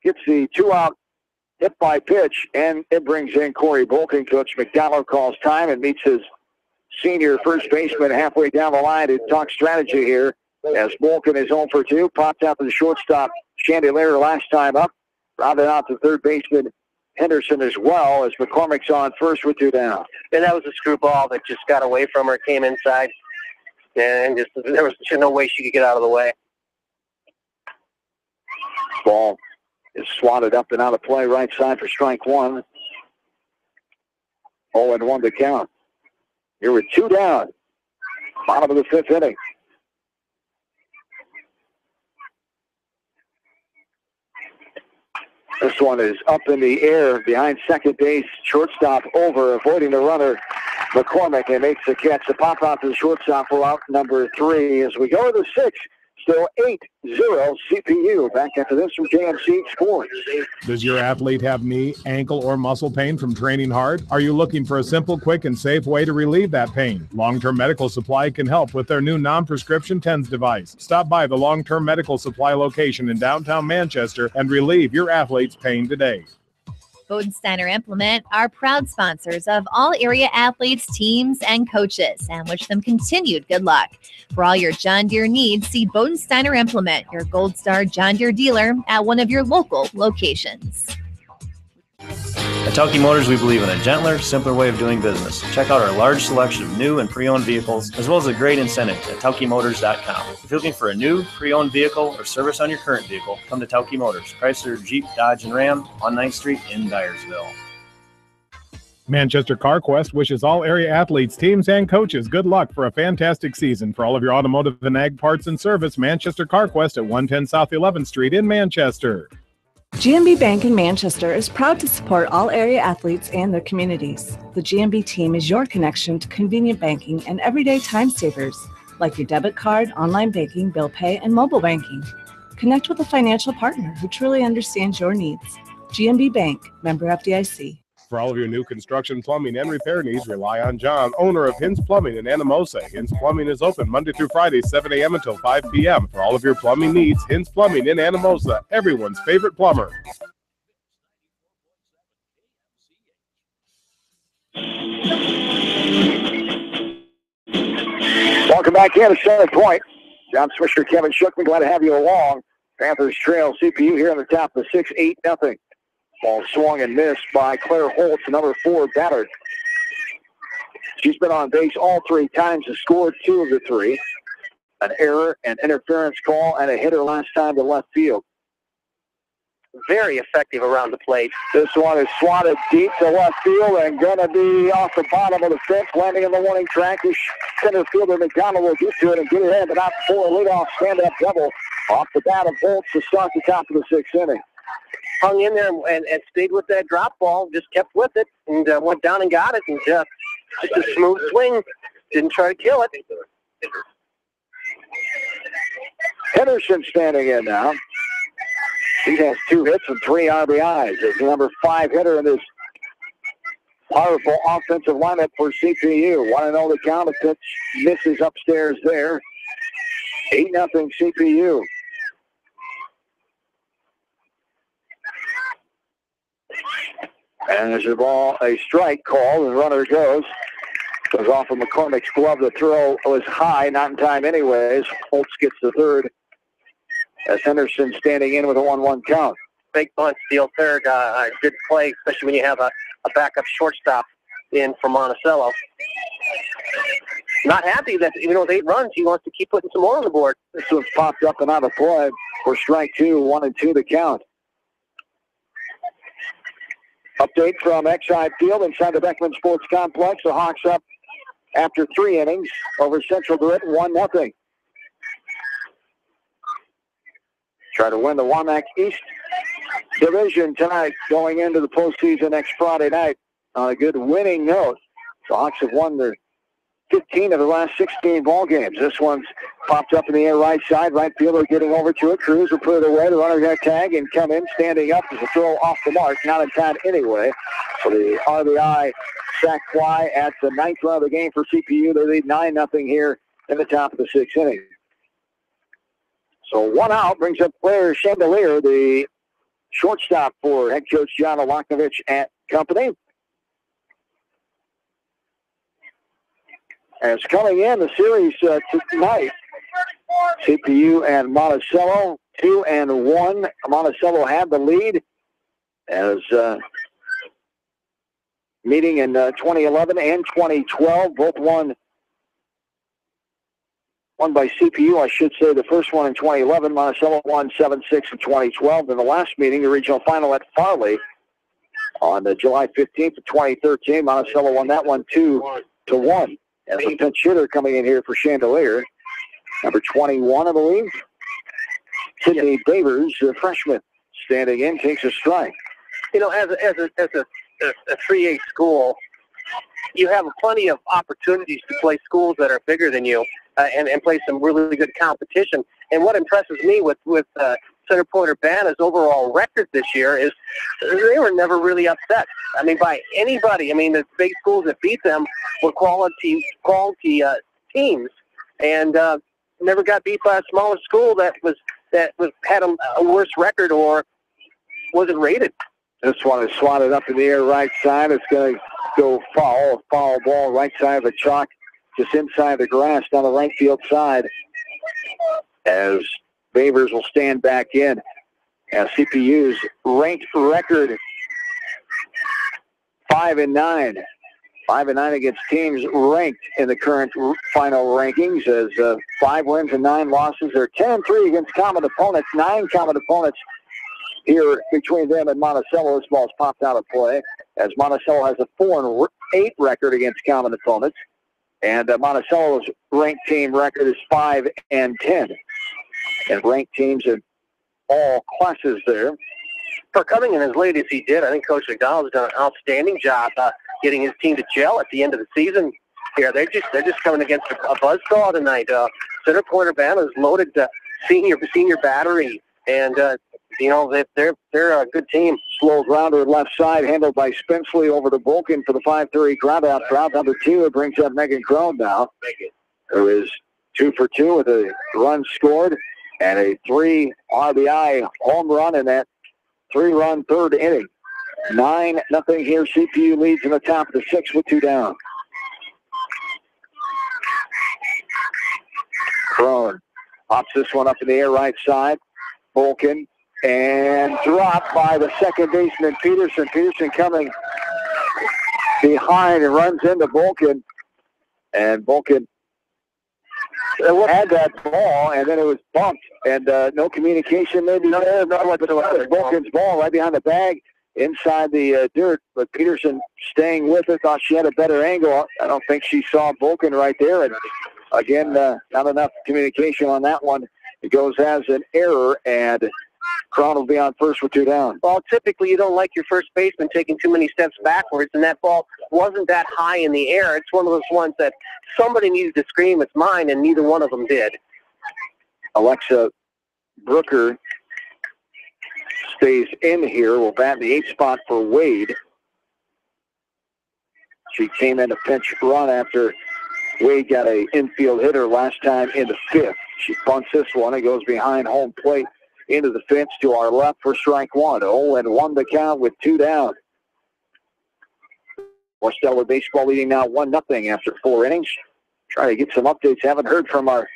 Gets the 2-out hit by pitch, and it brings in Corey Bolton. Coach McDonald calls time and meets his senior first baseman halfway down the line to talk strategy here. As Bolton is 0 for 2, popped out to the shortstop Chandelier last time up. Rounded out to third baseman Henderson as well, as McCormick's on first with 2 down. And that was a screw ball that just got away from her, came inside, and just there was no way she could get out of the way. Ball is swatted up and out of play, right side for strike 1. 0-1 to count. Here with 2 down. Bottom of the 5th inning. This one is up in the air behind second base. Shortstop over, avoiding the runner. McCormick, and makes the catch. The pop out to the shortstop for out number 3. As we go to the 6th, still 8-0 CPU. Back after this from JMC Sports. Does your athlete have knee, ankle, or muscle pain from training hard? Are you looking for a simple, quick, and safe way to relieve that pain? Long-Term Medical Supply can help with their new non-prescription TENS device. Stop by the Long-Term Medical Supply location in downtown Manchester and relieve your athlete's pain today. Bodensteiner Implement are proud sponsors of all area athletes, teams, and coaches, and wish them continued good luck. For all your John Deere needs, see Bodensteiner Implement, your Gold Star John Deere dealer, at one of your local locations. At Tauke Motors, we believe in a gentler, simpler way of doing business. Check out our large selection of new and pre-owned vehicles, as well as a great incentive at TaukeMotors.com. If you're looking for a new, pre-owned vehicle or service on your current vehicle, come to Tauke Motors, Chrysler, Jeep, Dodge, and Ram on 9th Street in Dyersville. Manchester CarQuest wishes all area athletes, teams, and coaches good luck for a fantastic season. For all of your automotive and ag parts and service, Manchester CarQuest at 110 South 11th Street in Manchester. GMB Bank in Manchester is proud to support all area athletes and their communities. The GMB team is your connection to convenient banking and everyday time savers, like your debit card, online banking, bill pay, and mobile banking. Connect with a financial partner who truly understands your needs. GMB Bank, member FDIC. For all of your new construction, plumbing, and repair needs, rely on John, owner of Hins Plumbing in Anamosa. Hins Plumbing is open Monday through Friday, 7 a.m. until 5 p.m. For all of your plumbing needs, Hins Plumbing in Anamosa, everyone's favorite plumber. Welcome back in to Center Point. John Swisher, Kevin Shookman, glad to have you along. Panthers trail CPU here on the top of the 6-8-0. Ball swung and missed by Claire Holtz, number 4 batter. She's been on base all 3 times and scored 2 of the 3. An error, an interference call, and a hitter last time to left field. Very effective around the plate. This one is swatted deep to left field and going to be off the bottom of the fence, landing in the warning track. The center fielder McDonald will get to it and get it in, but not before a leadoff stand-up double off the bat of Holtz to start the top of the 6th inning. Hung in there and stayed with that drop ball, just kept with it, and went down and got it, and just a smooth swing. Didn't try to kill it. Henderson standing in now. He has 2 hits and 3 RBIs. As the number 5 hitter in this powerful offensive lineup for CPU. 1-0 the count. A pitch misses upstairs there. 8-0 CPU. And there's a ball, a strike call. The runner goes off of McCormick's glove. The throw was high, not in time anyways. Holtz gets the third as Henderson standing in with a 1-1 count. Big bunt, steal third. Good play, especially when you have a backup shortstop in for Monticello. not happy that even with 8 runs, he wants to keep putting some more on the board. This one's popped up and out of play for strike 2, 1-2 the count. Update from Exide Field inside the Beckman Sports Complex. The Hawks up after 3 innings over Central Grit, 1-0. Try to win the WAMAC East Division tonight, going into the postseason next Friday night on a good winning note. The Hawks have won their 15 of the last 16 ball games. This one's popped up in the air right side. Right fielder getting over to it. Cruz will put it away. The runner got tag and come in. Standing up as a throw off the mark. Not in time anyway. So the RBI sac fly at the 9th run of the game for CPU. They lead 9-0 here in the top of the 6th inning. So 1 out brings up player Chandelier, the shortstop for head coach John Olakovich and company. As coming in the series tonight, CPU and Monticello, 2-1. Monticello had the lead as meeting in 2011 and 2012. Both won by CPU, I should say. The first one in 2011, Monticello won 7-6 in 2012. In the last meeting, the regional final at Farley on July 15th of 2013, Monticello won that one 2-1. As a pinch hitter coming in here for Chandelier, number 21, I believe, Sidney Babers, a freshman, standing in, takes a strike. You know, as a 3A school, you have plenty of opportunities to play schools that are bigger than you and play some really good competition. And what impresses me with Center Point Urbana's overall record this year is they were never really upset. I mean, by anybody. I mean, the big schools that beat them were quality teams, and never got beat by a smaller school that had a worse record or wasn't rated. This one is swatted up in the air right side. It's going to go foul ball right side of the chalk, just inside the grass down the right field side, as Babers will stand back in. As CPU's ranked record 5-9. 5-9 against teams ranked in the current final rankings as 5 wins and 9 losses. They're 10-3 against common opponents, 9 common opponents here between them and Monticello. This ball's popped out of play as Monticello has a 4-8 record against common opponents. And Monticello's ranked team record is 5-10. And ranked teams in all classes there. For coming in as late as he did, I think Coach McDonald's done an outstanding job getting his team to gel at the end of the season. Here, they're just coming against a buzzsaw tonight. Center Point Urbana is loaded senior battery, and you know they're a good team. Slow grounder left side, handled by Spensley over to Bolkin for the 5-3 groundout. Route number 2, it brings up Megan Crone now, who is 2 for 2 with a run scored and a 3 RBI home run in that 3-run third inning. 9-0 here. CPU leads in the top of the 6th with 2 down. Crone pops this one up in the air right side. Bolkin, and dropped by the second baseman Peterson. Peterson coming behind and runs into Bolkin. And Bolkin had that ball, and then it was bumped, and no communication maybe there. Not whatsoever. Bolkin's ball right behind the bag, inside the dirt, but Peterson staying with it, thought she had a better angle. I don't think she saw Bolkin right there, and again, not enough communication on that one. It goes as an error, and Crown will be on first with 2 down. Well, typically you don't like your first baseman taking too many steps backwards, and that ball wasn't that high in the air. It's one of those ones that somebody needed to scream, it's mine, and neither one of them did. Alexa Brooker stays in here. Will bat in the 8th spot for Wade. She came in a pinch run after Wade got an infield hitter last time in the 5th. She bunts this one. It goes behind home plate into the fence to our left for strike 1. 0-1 the count with 2 down. Monticello baseball leading now 1-0 after 4 innings. Trying to get some updates. Haven't heard from our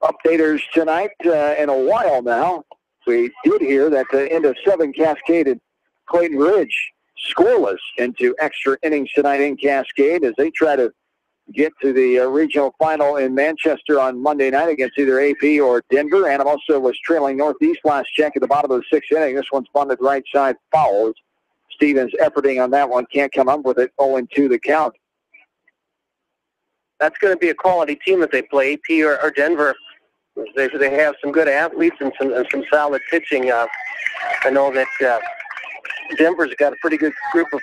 updaters tonight in a while now. We did hear that the end of 7 Cascade and Clayton Ridge scoreless into extra innings tonight in Cascade as they try to get to the regional final in Manchester on Monday night against either AP or Denver. Anamosa was trailing Northeast last check at the bottom of the 6th inning. This one's bunted right side foul. Stevens efforting on that one, can't come up with it. 0-2 the count. That's going to be a quality team that they play, AP or Denver. They have some good athletes and some solid pitching. I know that Denver's got a pretty good group of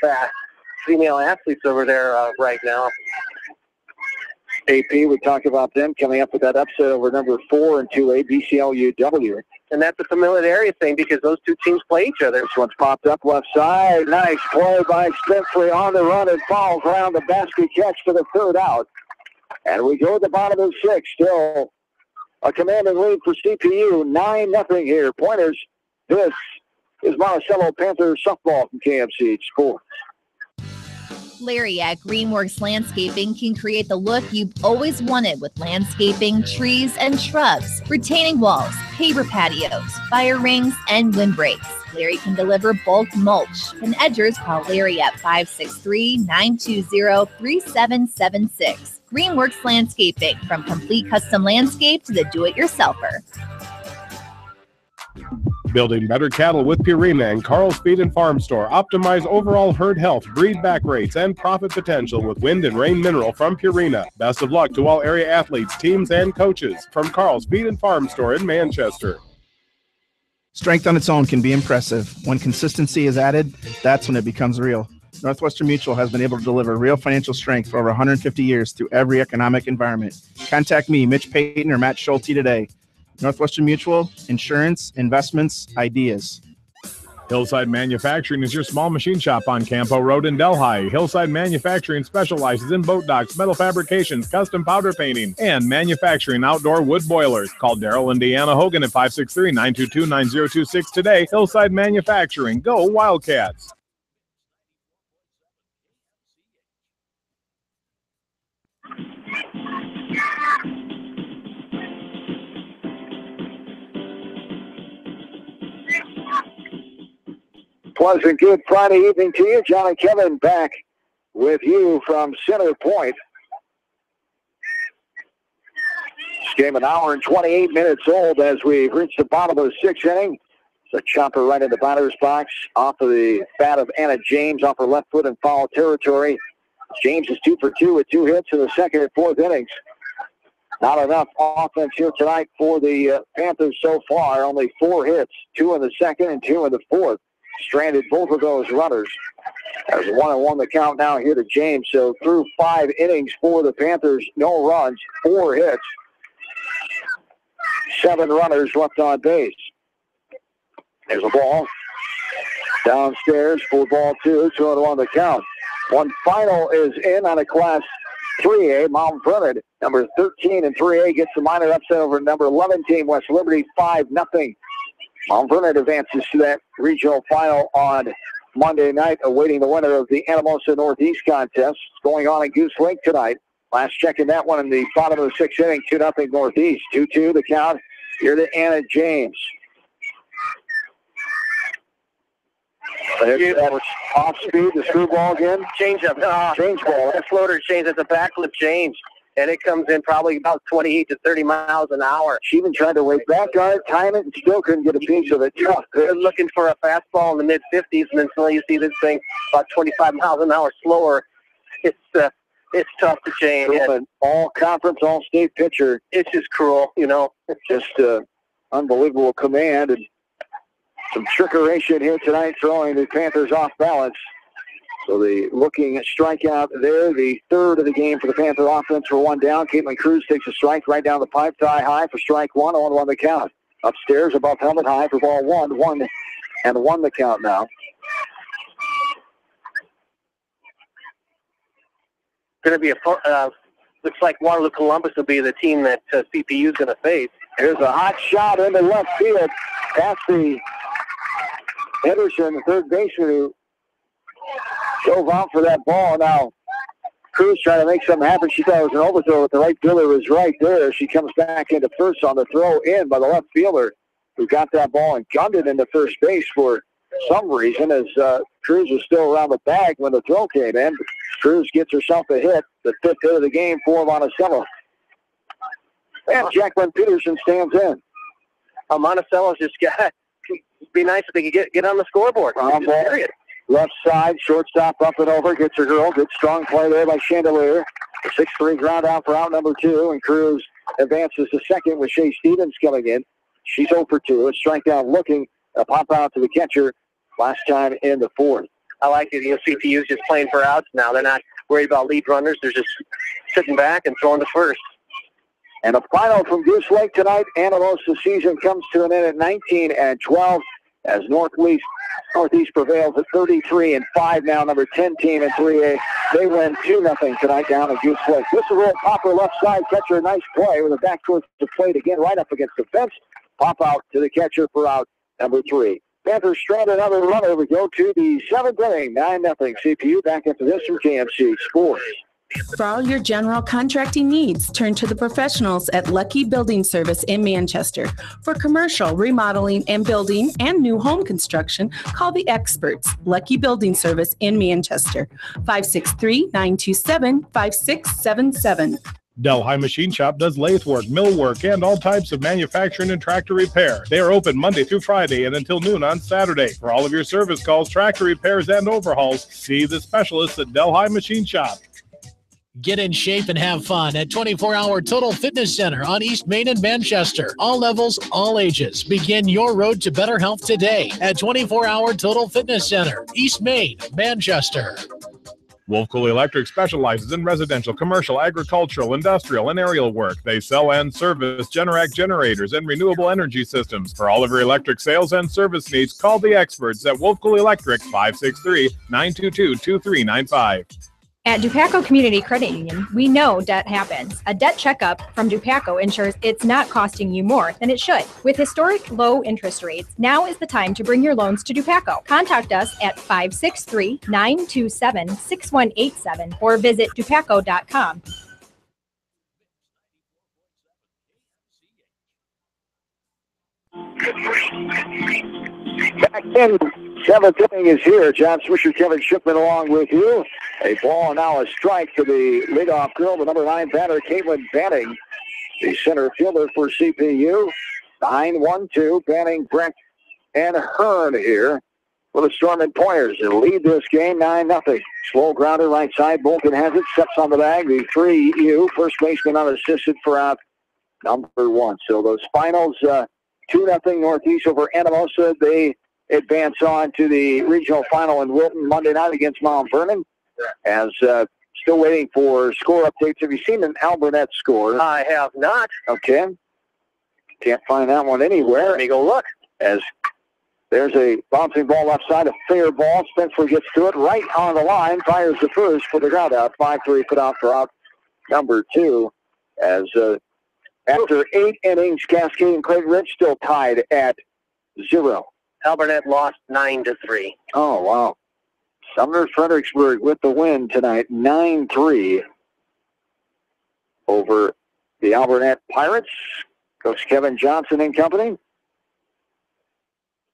female athletes over there right now. AP, we talked about them coming up with that upset over number 4 and 2A, BCLUW. And that's a familiarity thing because those two teams play each other. This one's popped up left side. Nice play by Spensley on the run and falls around the basket catch for the 3rd out. And we go at the bottom of the 6th. Still a commanding lead for CPU. 9-0 here. Pointers. This is Monticello Panther softball from KMC Sports. Larry at Greenworks Landscaping can create the look you've always wanted with landscaping, trees, and shrubs, retaining walls, paver patios, fire rings, and windbreaks. Larry can deliver bulk mulch. And edgers, call Larry at 563-920-3776. Greenworks Landscaping, from complete custom landscape to the do-it-yourselfer. Building better cattle with Purina and Carl's Feed and Farm Store. Optimize overall herd health, breed back rates, and profit potential with wind and rain mineral from Purina. Best of luck to all area athletes, teams, and coaches from Carl's Feed and Farm Store in Manchester. Strength on its own can be impressive. When consistency is added, that's when it becomes real. Northwestern Mutual has been able to deliver real financial strength for over 150 years through every economic environment. Contact me, Mitch Payton or Matt Schulte, today. Northwestern Mutual, insurance, investments, ideas. Hillside Manufacturing is your small machine shop on Campo Road in Delhi. Hillside Manufacturing specializes in boat docks, metal fabrications, custom powder painting, and manufacturing outdoor wood boilers. Call Daryl and Deanna Hogan at 563-922-9026 today. Hillside Manufacturing. Go Wildcats! Pleasant, good Friday evening to you. John and Kevin back with you from Center Point. This game an hour and 28 minutes old as we've reached the bottom of the 6th inning. The chopper right in the batter's box off of the bat of Anna James off her left foot in foul territory. James is 2 for 2 with 2 hits in the 2nd and 4th innings. Not enough offense here tonight for the Panthers so far. Only 4 hits, 2 in the 2nd and 2 in the 4th. Stranded both of those runners. There's 1-1 the count now here to James. So through 5 innings for the Panthers, no runs, 4 hits, 7 runners left on base. There's a ball downstairs for ball 2, 2-1 the count. One final is in on a Class 3A. Mount Vernon, number 13 in 3A, gets the minor upset over number 11 team, West Liberty, 5-0. Mount Vernon advances to that regional final on Monday night, awaiting the winner of the Anamosa Northeast contest. It's going on in Goose Lake tonight. Last check in that one in the bottom of the 6th inning, 2-0 Northeast. 2-2 the count here to Anna James. That was off speed, the screwball again. Change up. Change ball. That floater change. That's a backflip change. And it comes in probably about 28 to 30 miles an hour. She even tried to wait back on it, time it, and still couldn't get a piece of it. They're looking for a fastball in the mid-50s, and then suddenly you see this thing about 25 miles an hour slower. It's tough to change. An all-conference, all-state pitcher. It's just cruel, you know. It's just unbelievable command and some trickery here tonight, throwing the Panthers off balance. So the looking strikeout there, the 3rd of the game for the Panther offense for 1 down. Caitlin Cruz takes a strike right down the pipe, tie high for strike 1, 0-1 the count. Upstairs above helmet high for ball 1, 1-1 the count now. Going to be looks like Waterloo Columbus will be the team that CPU is going to face. Here's a hot shot into left field past the Henderson, the third baseman, who dove out for that ball. Now, Cruz trying to make something happen. She thought it was an overthrow, but the right fielder was right there. She comes back into first on the throw in by the left fielder, who got that ball and gunned it into first base for some reason, as Cruz was still around the bag when the throw came in. Cruz gets herself a hit, the 5th hit of the game for Monticello. And Jacqueline Peterson stands in. Monticello's just got, it'd be nice if they could get on the scoreboard. Period. Left side, shortstop up and over, gets her girl. Good strong play there by Chandelier. The 6-3 ground out for out number 2, and Cruz advances to second with Shea Stevens coming in. She's 0 for 2. A strikeout looking, a pop out to the catcher last time in the 4th. I like it. CPU's just playing for outs now. They're not worried about lead runners. They're just sitting back and throwing to first. And a final from Goose Lake tonight. Anamosa season comes to an end at 19-12 as Northeast prevails at 33-5 now. Number 10 team in 3A. They win 2-0 tonight down at Goose Lake. This is a real popper left side catcher. Nice play with a back towards the plate again, right up against the fence. Pop out to the catcher for out number 3. Panthers strand another runner. We go to the 7th inning. 9-0 CPU. Back into this from KMC Sports. For all your general contracting needs, turn to the professionals at Lucky Building Service in Manchester. For commercial, remodeling, and building, and new home construction, call the experts, Lucky Building Service in Manchester, 563-927-5677. Delhi Machine Shop does lathe work, mill work, and all types of manufacturing and tractor repair. They are open Monday through Friday and until noon on Saturday. For all of your service calls, tractor repairs, and overhauls, see the specialists at Delhi Machine Shop. Get in shape and have fun at 24-Hour Total Fitness Center on East Main in Manchester. All levels, all ages. Begin your road to better health today at 24-Hour Total Fitness Center, East Main, Manchester. Wolf Cool Electric specializes in residential, commercial, agricultural, industrial, and aerial work. They sell and service Generac generators and renewable energy systems. For all of your electric sales and service needs, call the experts at Wolf Cool Electric, 563-922-2395. At Dupaco Community Credit Union, we know debt happens. A debt checkup from Dupaco ensures it's not costing you more than it should. With historic low interest rates, now is the time to bring your loans to Dupaco. Contact us at 563-927-6187 or visit dupaco.com. Back in. 7th inning is here. John Swisher, Kevin Shipman along with you. A ball now a strike to the leadoff girl, the number 9 batter, Caitlin Banning, the center fielder for CPU. 9-1-2, Banning, Brent, and Hearn here for the Storm and Pointers. They'll lead this game 9-0. Slow grounder right side. Bolton has it, steps on the bag. The 3U, first baseman unassisted for out number 1. So those finals, 2-0 Northeast over Anamosa. They advance on to the regional final in Wilton Monday night against Mount Vernon. As still waiting for score updates. Have you seen an Alburnett score? I have not. Okay. Can't find that one anywhere. Let me go look. As there's a bouncing ball left side, a fair ball. Spencer gets to it right on the line, fires the first for the ground out. 5-3 put out for out number 2. As after 8 innings, Cascade and Craig Ridge still tied at 0. Alburnett lost 9-3. Oh, wow. Sumner Fredericksburg with the win tonight, 9-3 over the Alburnett Pirates. Coach Kevin Johnson and company.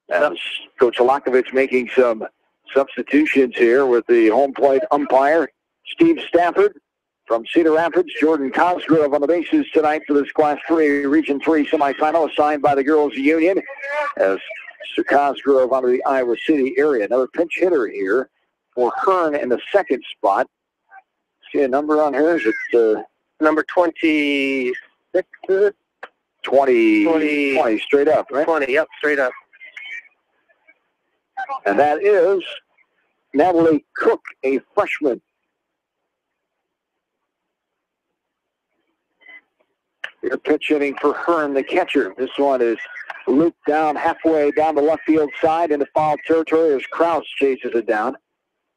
As Coach Lakovich making some substitutions here with the home plate umpire, Steve Stafford from Cedar Rapids. Jordan Cosgrove on the bases tonight for this Class 3 Region 3 semifinal assigned by the Girls Union. As Mr. Cosgrove out of the Iowa City area. Another pinch hitter here for Hearn in the second spot. See a number on here? Is it number 26? 20, straight up, right? 20, yep, straight up. And that is Natalie Cook, a freshman. Your pitch hitting for Hearn, the catcher. This one is looped down halfway down the left field side into foul territory as Krause chases it down.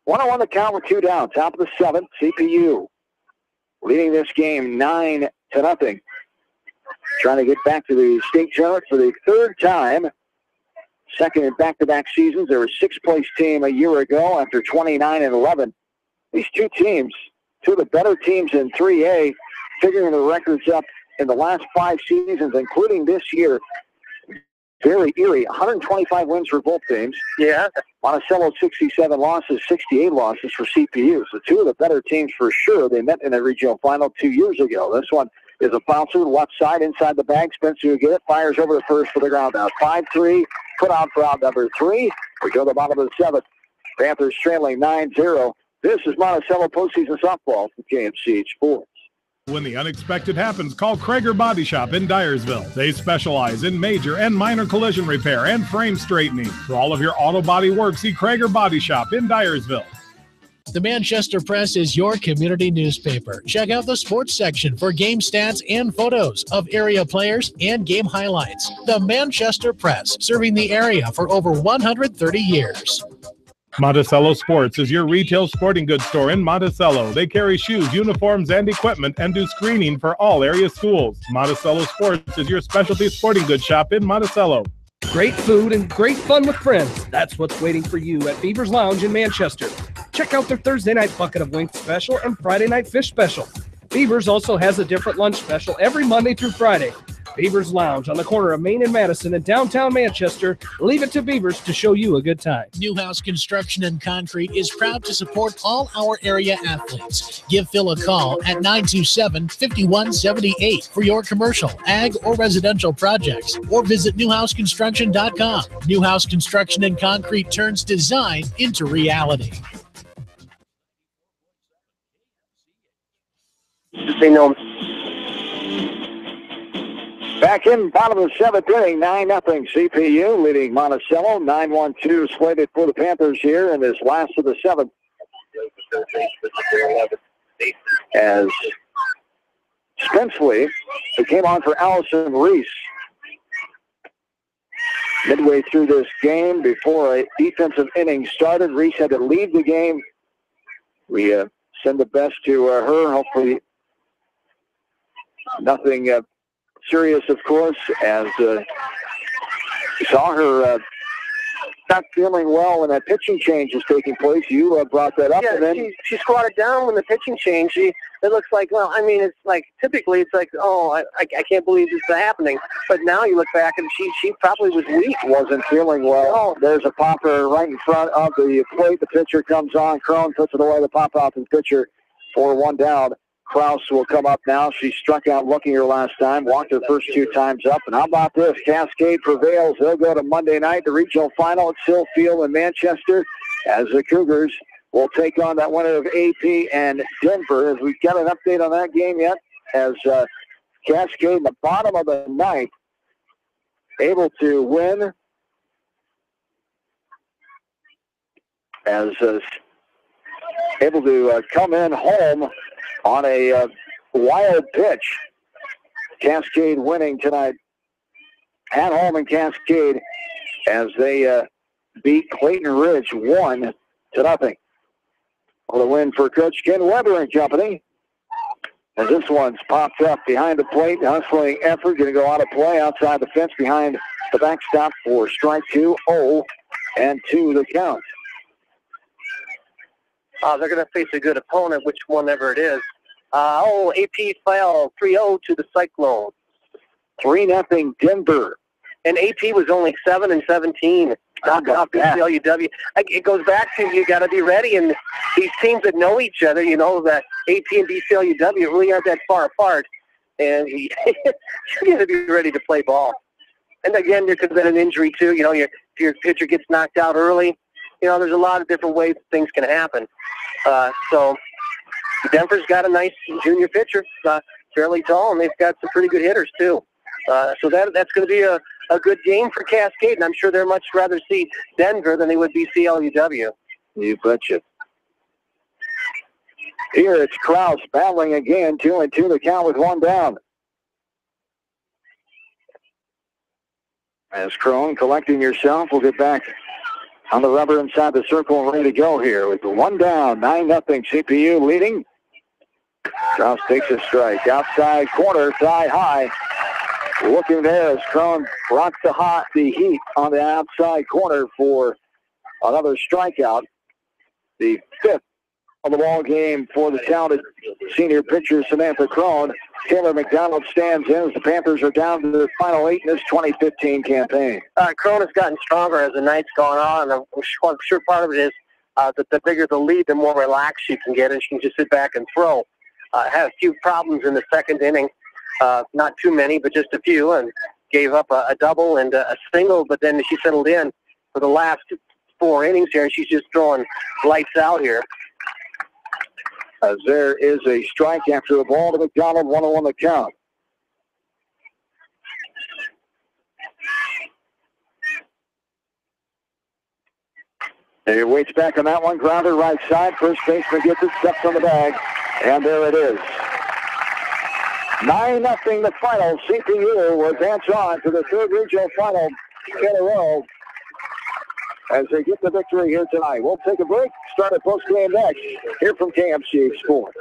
1-0 the count with 2 down. Top of the 7th, CPU leading this game 9-0. Trying to get back to the state tournament for the 3rd time. Second in back-to-back seasons. They were a 6th-place team a year ago after 29-11. These two teams, two of the better teams in 3A, figuring the records up in the last 5 seasons, including this year. very eerie. 125 wins for both teams. Yeah. Monticello 67 losses, 68 losses for CPU. So two of the better teams for sure. They met in the regional final 2 years ago. This one is a bouncer, left side, inside the bag. Spencer will get it, fires over the first for the ground out. 5-3, put out for out number 3. We go to the bottom of the 7th. Panthers trailing 9-0. This is Monticello postseason softball from KMCH Sports. When the unexpected happens, call Krager Body Shop in Dyersville. They specialize in major and minor collision repair and frame straightening. For all of your auto body work, see Krager Body Shop in Dyersville. The Manchester Press is your community newspaper. Check out the sports section for game stats and photos of area players and game highlights. The Manchester Press, serving the area for over 130 years. Monticello Sports is your retail sporting goods store in Monticello. They carry shoes, uniforms, and equipment and do screening for all area schools. Monticello Sports is your specialty sporting goods shop in Monticello. Great food and great fun with friends. That's what's waiting for you at Beaver's Lounge in Manchester. Check out their Thursday night bucket of wings special and Friday night fish special. Beaver's also has a different lunch special every Monday through Friday. Beaver's Lounge on the corner of Main and Madison in downtown Manchester. Leave it to Beaver's to show you a good time. Newhouse Construction and Concrete is proud to support all our area athletes. Give Phil a call at 927-5178 for your commercial, ag, or residential projects, or visit newhouseconstruction.com. Newhouse Construction and Concrete turns design into reality. They know. Back in bottom of the 7th inning, 9-0 CPU leading Monticello. 9-1-2 slated for the Panthers here in this last of the 7th. As Spenceley, who came on for Allison Reese, midway through this game before a defensive inning started, Reese had to leave the game. We send the best to her. Hopefully nothing serious, of course, as you saw her not feeling well when that pitching change was taking place. You brought that up. Yeah, and then she squatted down when the pitching changed. It looks like, well, I mean, it's like, typically it's like, oh, I can't believe this is happening. But now you look back and she probably was weak. Wasn't feeling well. Oh, there's a popper right in front of the plate. The pitcher comes on. Crone puts it away. The pop out to the pitcher for 1 down. Krause will come up now. She struck out looking her last time, walked her first 2 times up. And how about this? Cascade prevails. They'll go to Monday night, the regional final at Sill Field in Manchester, as the Cougars will take on that winner of AP and Denver. As we've got an update on that game yet, as Cascade in the bottom of the ninth, able to win, as able to come in home on a wild pitch. Cascade winning tonight at home in Cascade as they beat Clayton Ridge 1-0. Well, the win for Coach Ken Weber and company. As this one's popped up behind the plate, hustling effort, going to go out of play outside the fence behind the backstop for strike 2, 0-2 the count. They're going to face a good opponent, which one ever it is. AP fell 3-0 to the Cyclones. 3-0 Denver. And AP was only 7-17. BCLUW. It goes back to you got to be ready. And these teams that know each other, you know, that AP and BCLUW really aren't that far apart. And you got to be ready to play ball. And again, there could have been an injury too. You know, if your pitcher gets knocked out early, you know, there's a lot of different ways things can happen. So Denver's got a nice junior pitcher, fairly tall, and they've got some pretty good hitters too. So that's going to be a good game for Cascade, and I'm sure they'd much rather see Denver than they would be CLUW. You betcha. Here it's Krause battling again, 2-2 the count with 1 down. As Crone collecting yourself, we'll get back on the rubber inside the circle and ready to go here with 1 down, 9-0 CPU leading. Krause takes a strike. Outside corner, side high. Looking there as Crone brought the heat on the outside corner for another strikeout. The 5th On the ball game for the talented senior pitcher Samantha Crone. Taylor McDonald stands in as the Panthers are down to the final 8 in this 2015 campaign. Crone has gotten stronger as the night's gone on, and I'm sure part of it is that the bigger the lead, the more relaxed she can get, and she can just sit back and throw. Had a few problems in the second inning, not too many, but just a few, and gave up a double and a single, but then she settled in for the last 4 innings here, and she's just throwing lights out here. As there is a strike after the ball to McDonald, 1-0 the count. He waits back on that one, grounder right side. First baseman gets it, steps on the bag, and there it is. 9-0 the final. CPU will advance on to the third regional final in a row as they get the victory here tonight. We'll take a break, start at post-game next, here from KMCH Sports.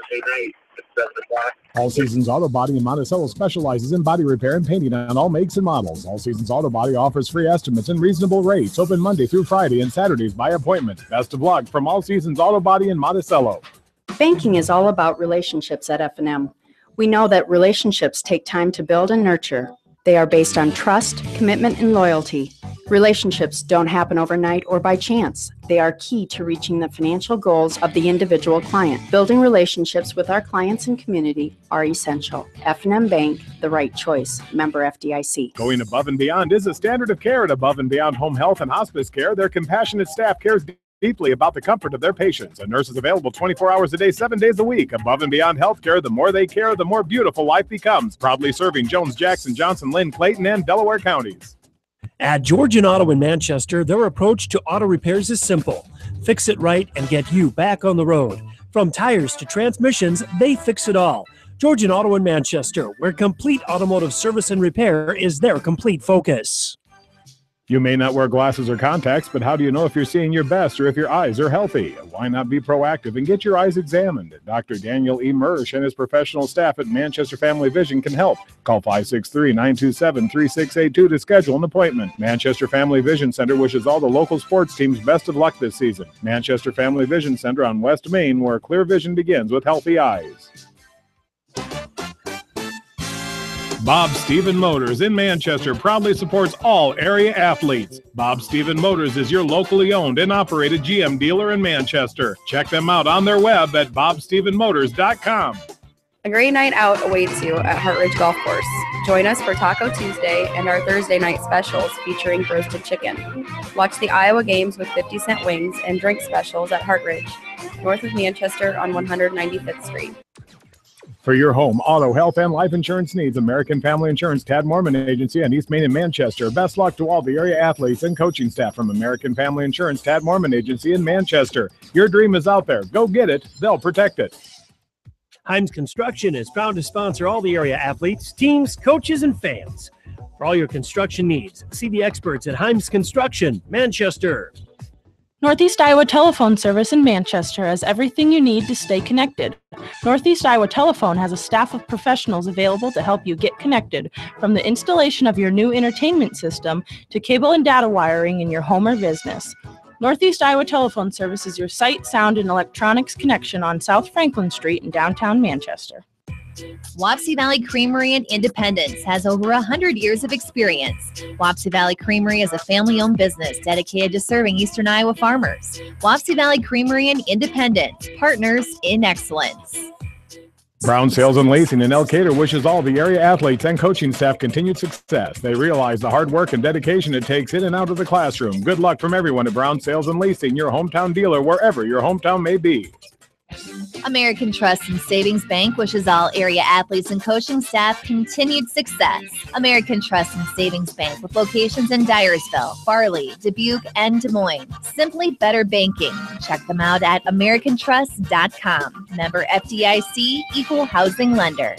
All Seasons Auto Body in Monticello specializes in body repair and painting on all makes and models. All Seasons Auto Body offers free estimates and reasonable rates, open Monday through Friday and Saturdays by appointment. Best of luck from All Seasons Auto Body in Monticello. Banking is all about relationships at F&M. We know that relationships take time to build and nurture. They are based on trust, commitment, and loyalty. Relationships don't happen overnight or by chance. They are key to reaching the financial goals of the individual client. Building relationships with our clients and community are essential. F&M Bank, the right choice. Member FDIC. Going above and beyond is a standard of care at Above and Beyond Home Health and Hospice Care. Their compassionate staff cares deeply about the comfort of their patients. A nurse is available 24 hours a day, 7 days a week. Above and Beyond Healthcare, the more they care, the more beautiful life becomes. Proudly serving Jones, Jackson, Johnson, Lynn, Clayton, and Delaware counties. At Georgian Auto in Manchester, their approach to auto repairs is simple. Fix it right and get you back on the road. From tires to transmissions, they fix it all. Georgian Auto in Manchester, where complete automotive service and repair is their complete focus. You may not wear glasses or contacts, but how do you know if you're seeing your best or if your eyes are healthy? Why not be proactive and get your eyes examined? Dr. Daniel E. Mersch and his professional staff at Manchester Family Vision can help. Call 563-927-3682 to schedule an appointment. Manchester Family Vision Center wishes all the local sports teams best of luck this season. Manchester Family Vision Center on West Main, where clear vision begins with healthy eyes. Bob Stephen Motors in Manchester proudly supports all area athletes. Bob Stephen Motors is your locally owned and operated GM dealer in Manchester. Check them out on their web at bobstephenmotors.com. A great night out awaits you at Hartridge Golf Course. Join us for Taco Tuesday and our Thursday night specials featuring roasted chicken. Watch the Iowa games with 50-cent wings and drink specials at Hartridge, north of Manchester on 195th Street. For your home, auto, health, and life insurance needs, American Family Insurance, Tad Mormon Agency on East Main in Manchester. Best luck to all the area athletes and coaching staff from American Family Insurance, Tad Mormon Agency in Manchester. Your dream is out there. Go get it. They'll protect it. Himes Construction is proud to sponsor all the area athletes, teams, coaches, and fans. For all your construction needs, see the experts at Himes Construction, Manchester. Northeast Iowa Telephone Service in Manchester has everything you need to stay connected. Northeast Iowa Telephone has a staff of professionals available to help you get connected, from the installation of your new entertainment system to cable and data wiring in your home or business. Northeast Iowa Telephone Service is your sight, sound, and electronics connection on South Franklin Street in downtown Manchester. Wapsie Valley Creamery in Independence has over 100 years of experience. Wapsie Valley Creamery is a family-owned business dedicated to serving Eastern Iowa farmers. Wapsie Valley Creamery in Independence, partners in excellence. Brown Sales and Lacing in Elkader wishes all the area athletes and coaching staff continued success. They realize the hard work and dedication it takes in and out of the classroom. Good luck from everyone at Brown Sales and Lacing, your hometown dealer wherever your hometown may be. American Trust and Savings Bank wishes all area athletes and coaching staff continued success. American Trust and Savings Bank with locations in Dyersville, Farley, Dubuque, and Des Moines. Simply better banking. Check them out at americantrust.com. Member FDIC, equal housing lender.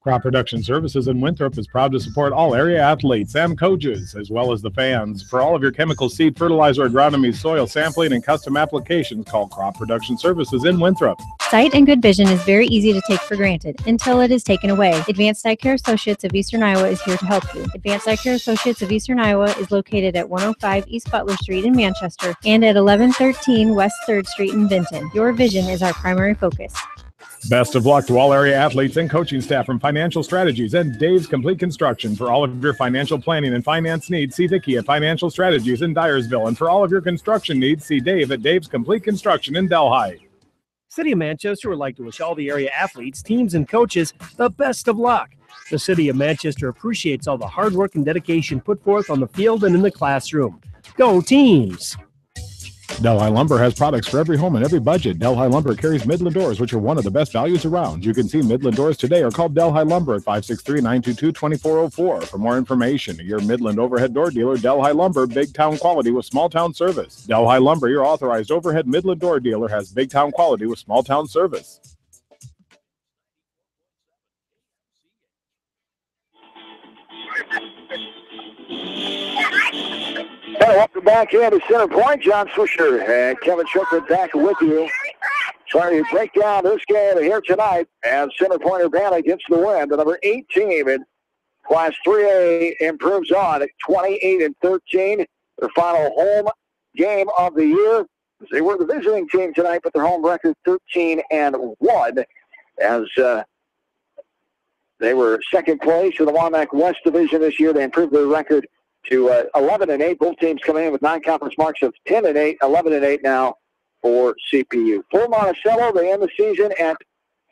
Crop Production Services in Winthrop is proud to support all area athletes and coaches, as well as the fans. For all of your chemical, seed, fertilizer, agronomy, soil sampling, and custom applications, call Crop Production Services in Winthrop. Sight and good vision is very easy to take for granted until it is taken away. Advanced Eye Care Associates of Eastern Iowa is here to help you. Advanced Eye Care Associates of Eastern Iowa is located at 105 East Butler Street in Manchester and at 1113 West 3rd Street in Vinton. Your vision is our primary focus. Best of luck to all area athletes and coaching staff from Financial Strategies and Dave's Complete Construction. For all of your financial planning and finance needs, see Vicki at Financial Strategies in Dyersville. And for all of your construction needs, see Dave at Dave's Complete Construction in Delhi. City of Manchester would like to wish all the area athletes, teams, and coaches the best of luck. The City of Manchester appreciates all the hard work and dedication put forth on the field and in the classroom. Go teams! Delhi Lumber has products for every home and every budget. Delhi Lumber carries Midland doors, which are one of the best values around. You can see Midland doors today or call Delhi Lumber at 563-922-2404. For more information, your Midland overhead door dealer, Delhi Lumber, big town quality with small town service. Delhi Lumber, your authorized overhead Midland door dealer, has big town quality with small town service. Hey, welcome back in to Center Point. John Swisher and Kevin Shuckler back with you. Trying to break down this game here tonight as Center Point Urbana gets the win. The number 8 team in Class 3A improves on at 28-13. Their final home game of the year. They were the visiting team tonight, but their home record 13-1 as they were second place in the Wamack West Division this year. They improved their record to 11-8. Both teams coming in with non-conference marks of 10-8, 11-8 now for CPU. For Monticello, they end the season at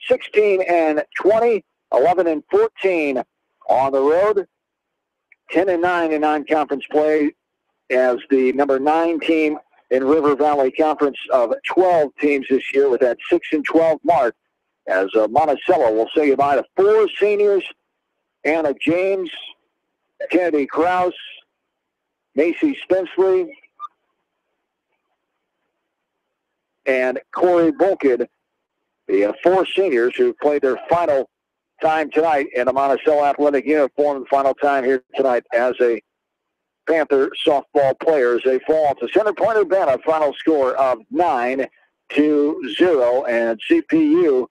16-20, 11-14 on the road, 10-9 in non-conference play as the number 9 team in River Valley Conference of 12 teams this year with that 6-12 mark. As Monticello will say goodbye to 4 seniors: Anna James, Kennedy Krause, Macy Spensley, and Corey Bulkin, the 4 seniors who played their final time tonight in a Monticello athletic uniform, the final time here tonight as a Panther softball player as they fall to Center Point Urbana, final score of 9-0, and CPU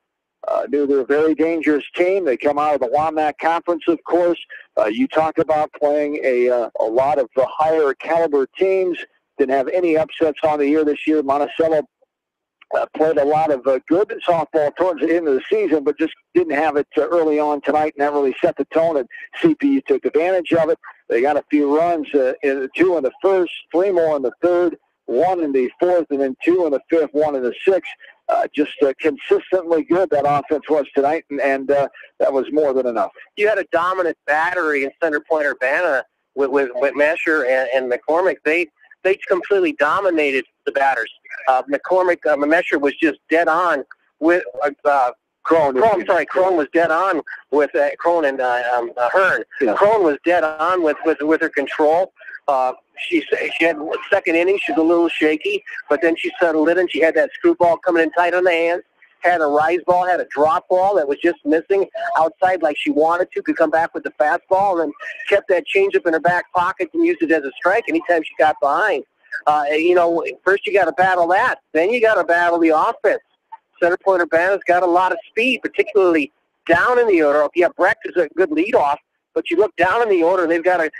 knew they're a very dangerous team. They come out of the Wamack Conference, of course. You talk about playing a lot of the higher caliber teams. Didn't have any upsets on the year this year. Monticello played a lot of good softball towards the end of the season, but just didn't have it early on tonight, and that really set the tone, and CPU took advantage of it. They got a few runs, 2 in the first, 3 more in the third, 1 in the fourth, and then 2 in the fifth, 1 in the sixth. Just consistently good that offense was tonight, and that was more than enough. You had a dominant battery in Center Point Urbana with Mesher and McCormick. They completely dominated the batters. Mesher was just dead on with Crone was dead on with Crone and Hearn. Yeah. Crone was dead on with her control. She had second inning. She was a little shaky, but then she settled in, and she had that screwball coming in tight on the hands. Had a rise ball, had a drop ball that was just missing outside like she wanted to, could come back with the fastball, and then kept that changeup in her back pocket and used it as a strike anytime she got behind. First you got to battle that. Then you got to battle the offense. Center Point Urbana's got a lot of speed, particularly down in the order. Yeah, Brecht is a good leadoff, but you look down in the order, they've got a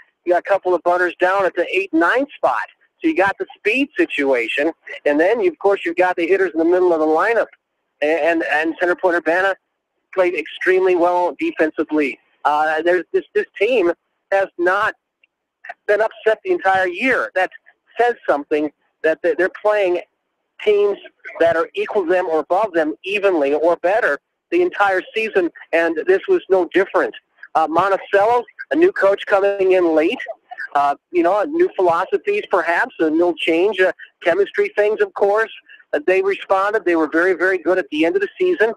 couple of butters down at the 8-9 spot. So you got the speed situation, and then you've got the hitters in the middle of the lineup. And Center Point Urbana played extremely well defensively. This team has not been upset the entire year. That says something, that they're playing teams that are equal to them or above them evenly or better the entire season, and this was no different. Monticello, a new coach coming in late, new philosophies perhaps, a little change, chemistry things, of course. They responded. They were very, very good at the end of the season.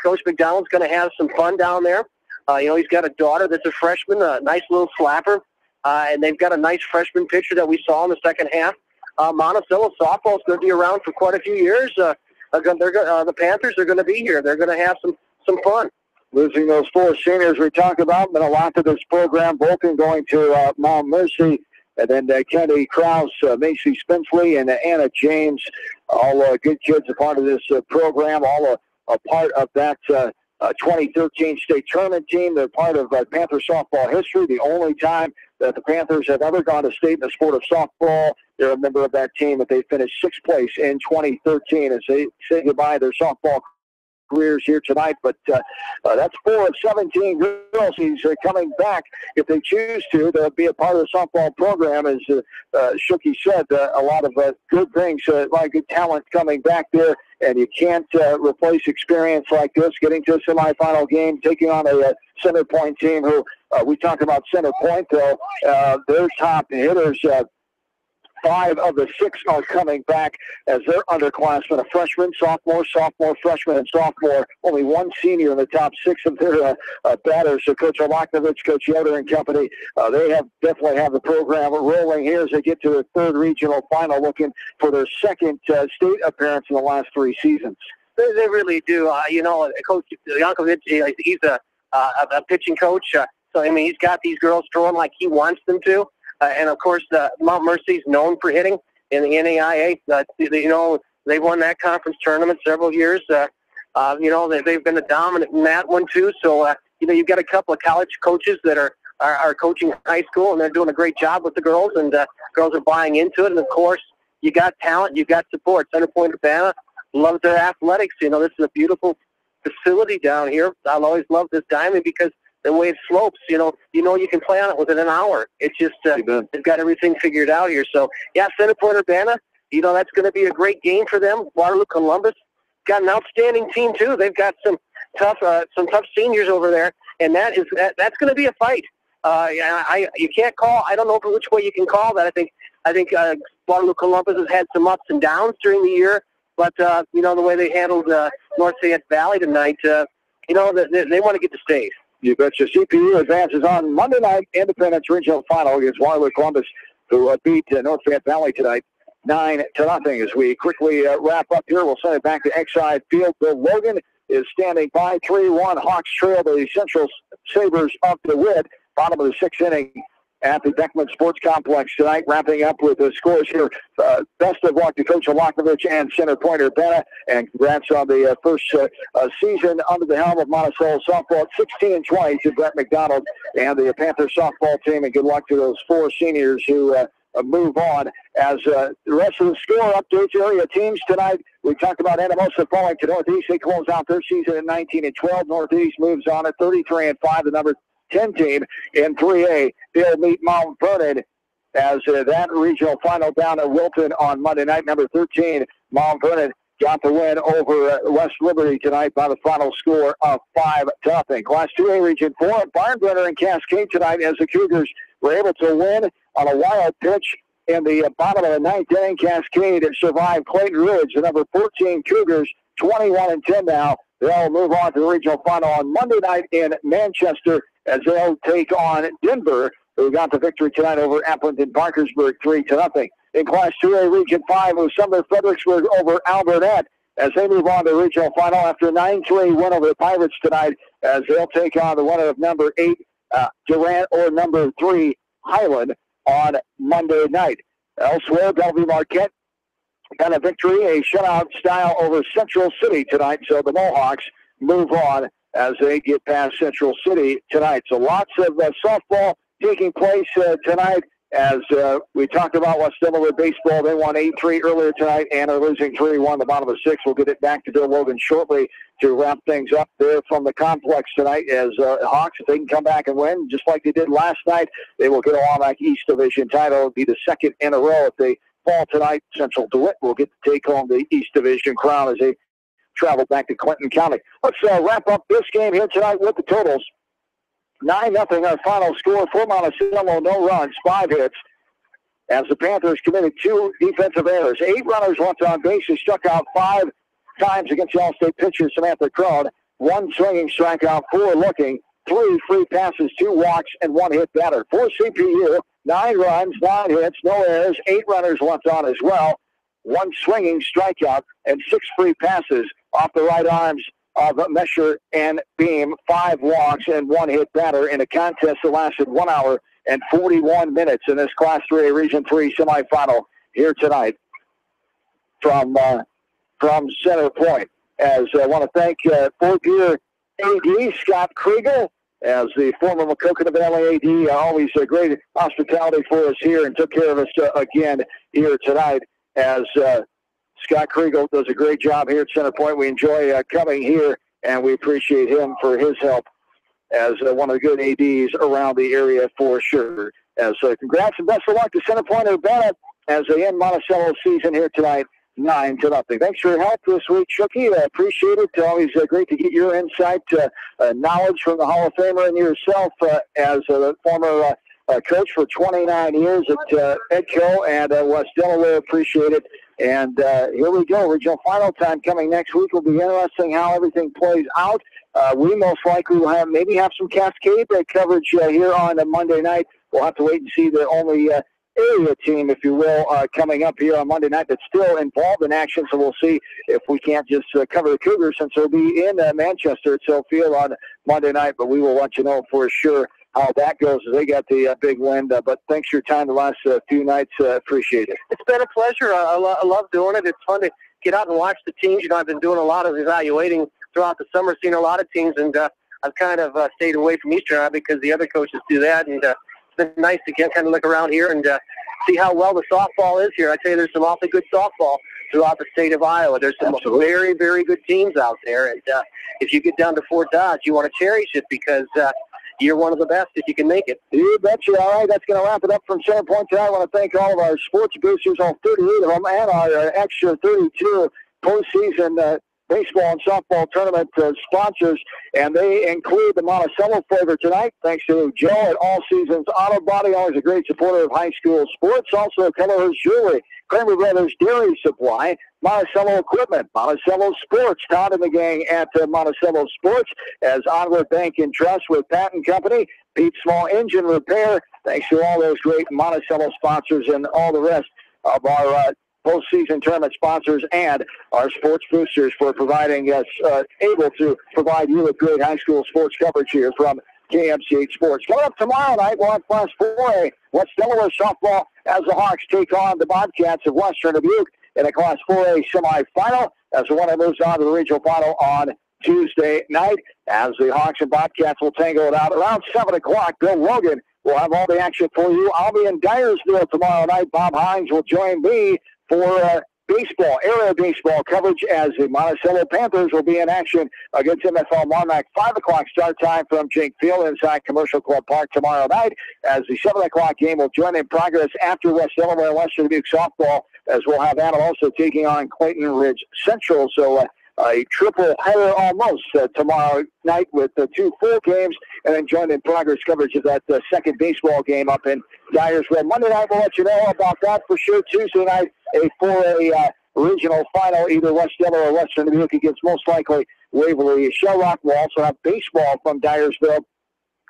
Coach McDonald's going to have some fun down there. He's got a daughter that's a freshman, a nice little slapper, and they've got a nice freshman pitcher that we saw in the second half. Monticello softball is going to be around for quite a few years. The Panthers are going to be here. They're going to have some fun. Losing those 4 seniors we talked about meant a lot to this program. Vulcan going to Mount Mercy. And then Kennedy Krause, Macy Spensley, and Anna James, all good kids, a part of this program, all a part of that 2013 state tournament team. They're part of Panther softball history, the only time that the Panthers have ever gone to state in the sport of softball. They're a member of that team, but they finished 6th place in 2013 as they say goodbye to their softball careers here tonight. But that's 4 of 17 girls. He's coming back if they choose to. They'll be a part of the softball program. As Shuki said, a lot of good things, a lot of good talent coming back there. And you can't replace experience like this, getting to a semifinal game, taking on a Center Point team who we talked about Center Point, though. Their top hitters, 5 of the 6 are coming back as their underclassmen, a freshman, sophomore, freshman, and sophomore. Only one senior in the top 6 of their batters. So Coach Olaknovich, Coach Yoder and company, they definitely have the program rolling here as they get to their 3rd regional final, looking for their 2nd state appearance in the last 3 seasons. They really do. Coach Yankovic, he's a pitching coach. So, I mean, he's got these girls throwing like he wants them to. And, of course, Mount Mercy's known for hitting in the NAIA. They won that conference tournament several years. They've been dominant in that one, too. So, you've got a couple of college coaches that are coaching high school, and they're doing a great job with the girls, and girls are buying into it. And, of course, you got talent, you got support. Center Point, Urbana loves their athletics. This is a beautiful facility down here. I'll always love this diamond because the way it slopes, you can play on it within an hour. It's just, they've got everything figured out here. So, yeah, Center Point, Urbana, that's going to be a great game for them. Waterloo Columbus got an outstanding team, too. They've got some tough seniors over there, and that's going to be a fight. You can't call, I don't know which way you can call that. I think Waterloo Columbus has had some ups and downs during the year, but, the way they handled North Fayette Valley tonight, they want to get to state. You betcha. CPU advances on Monday night Independence Regional Final against Waterloo Columbus, who beat North Fayette Valley tonight 9-0. As we quickly wrap up here, we'll send it back to Exide Field. Bill Logan is standing by 3-1. Hawks trail the Central Sabres up the Wid. Bottom of the 6th inning at the Beckman Sports Complex tonight. Wrapping up with the scores here. Best of luck to Coach Olaknovich and Center Point Urbana, and congrats on the first season under the helm of Monticello softball. 16-20 to Brett McDonald and the Panther softball team, and good luck to those 4 seniors who move on. As the rest of the score updates, area teams tonight, we talked about Anamosa falling to Northeast. They close out their season at 19-12. Northeast moves on at 33-5, the number 10 team in 3A. They'll meet Mount Vernon as that regional final down at Wilton on Monday night. Number 13, Mount Vernon got the win over West Liberty tonight by the final score of 5-0. Class 2A Region 4, Barnbrenner and Cascade tonight as the Cougars were able to win on a wild pitch in the bottom of the 9th inning. Cascade survived Clayton Ridge, the number 14 Cougars, 21-10 now. They'll move on to the regional final on Monday night in Manchester as they'll take on Denver, who got the victory tonight over Appleton Parkersburg 3-0. In Class 2A Region 5, it was Sumner Fredericksburg over Albernet as they move on to the regional final after a 9-3 win over the Pirates tonight, as they'll take on the winner of number 8, Durant, or number 3, Highland, on Monday night. Elsewhere, Bellevue Marquette got a victory, a shutout style over Central City tonight, so the Mohawks move on as they get past Central City tonight. So lots of softball taking place tonight. As we talked about West Delaware baseball, they won 8-3 earlier tonight and are losing 3-1 the bottom of the 6th. We'll get it back to Bill Logan shortly to wrap things up there from the complex tonight. As Hawks, if they can come back and win, just like they did last night, they will get a Waback East Division title. It'll be the 2nd in a row. If they fall tonight, Central DeWitt will get to take home the East Division crown as they travel back to Clinton County. Let's wrap up this game here tonight with the totals. 9-0 our final score for Monticello, no runs, 5 hits. As the Panthers committed 2 defensive errors. 8 runners left on base. They struck out 5 times against the All-State pitcher Samantha Crone. 1 swinging strikeout, 4 looking, 3 free passes, 2 walks, and 1 hit batter. For CPU, 9 runs, 9 hits, no errors, 8 runners left on as well. 1 swinging strikeout and 6 free passes off the right arms of Mesher and Beam, 5 walks and 1 hit batter in a contest that lasted 1 hour and 41 minutes in this Class 3A Region 3 semifinal here tonight from Center Point. As I want to thank fourth-year AD Scott Kriegel, as the former Maquoketa Valley AD, always a great hospitality for us here and took care of us again here tonight. As Scott Kriegel does a great job here at Center Point. We enjoy coming here, and we appreciate him for his help as one of the good ADs around the area for sure. As congrats and best of luck to Center Point and Urbana as they end Monticello's season here tonight, 9-0. Thanks for your help this week, Shooky. I appreciate it. Always great to get your insight, knowledge from the Hall of Famer and yourself as a former coach for 29 years at Edco and West Delaware. Appreciate it. And here we go. Regional final time coming next week. Will be interesting how everything plays out. We most likely will have some Cascade coverage here on a Monday night. We'll have to wait and see the only area team, if you will, coming up here on Monday night that's still involved in action. So we'll see if we can't just cover the Cougars since they'll be in Manchester at Self Field on Monday night. But we will let you know for sure how that goes as they got the big win. But thanks for your time the last few nights. Appreciate it. It's been a pleasure. I love doing it. It's fun to get out and watch the teams. I've been doing a lot of evaluating throughout the summer, seeing a lot of teams, and I've kind of stayed away from Eastern because the other coaches do that. And it's been nice to kind of look around here and see how well the softball is here. I tell you, there's some awfully good softball throughout the state of Iowa. There's some very, very good teams out there. And if you get down to Fort Dodge, you want to cherish it because you're one of the best if you can make it. You betcha. All right, that's going to wrap it up from Center Point tonight. I want to thank all of our sports boosters, all 38 of them, and our extra 32 postseason baseball and softball tournament sponsors, and they include the Monticello flavor tonight. Thanks to Joe at All Seasons Auto Body, always a great supporter of high school sports. Also, Color's Jewelry, Kramer Brothers Dairy Supply, Monticello Equipment, Monticello Sports, Todd and the gang at Monticello Sports, as Onward Bank and Trust with Pat and Company, Pete Small Engine Repair. Thanks to all those great Monticello sponsors and all the rest of our postseason tournament sponsors and our sports boosters for providing us, able to provide you with great high school sports coverage here from KMCH Sports. Coming up tomorrow night, we'll have Class 4A West Delaware softball as the Hawks take on the Bobcats of Western Dubuque in a Class 4A semifinal as the winner moves on to the regional final on Tuesday night as the Hawks and Bobcats will tangle it out around 7 o'clock. Bill Logan will have all the action for you. I'll be in Dyersville tomorrow night. Bob Hines will join me for baseball, area baseball coverage as the Monticello Panthers will be in action against MFL Monarch. 5 o'clock start time from Jake Field inside Commercial Club Park tomorrow night as the 7 o'clock game will join in progress after West Delaware and Western Dubuque softball as we'll have Analosa taking on Clayton Ridge Central. So a triple header almost tomorrow night with 2 full games and then join in progress coverage of that second baseball game up in Dyersville. Monday night we'll let you know about that for sure. Tuesday night a 4A regional final, either West Delaware or Western Dubuque against most likely Waverly Shell Rock. We'll also have baseball from Dyersville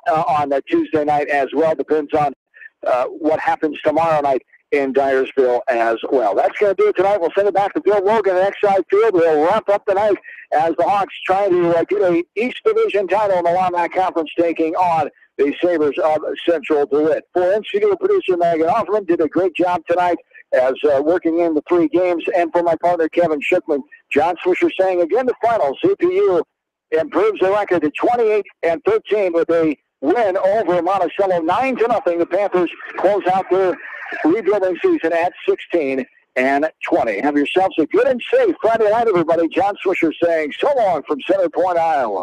on Tuesday night as well. Depends on what happens tomorrow night in Dyersville as well. That's going to do it tonight. We'll send it back to Bill Logan at Exide Field. We'll wrap up the night as the Hawks try to get a East Division title in the Willamette Conference, taking on the Sabres of Central DeWitt. For in-studio producer Megan Hoffman, did a great job tonight as working in the 3 games. And for my partner Kevin Schickman, John Swisher saying again the final, CPU improves the record to 28-13 with a win over Monticello 9-0. The Panthers close out their rebuilding season at 16-20. Have yourselves a good and safe Friday night, everybody. John Swisher saying so long from Center Point, Iowa.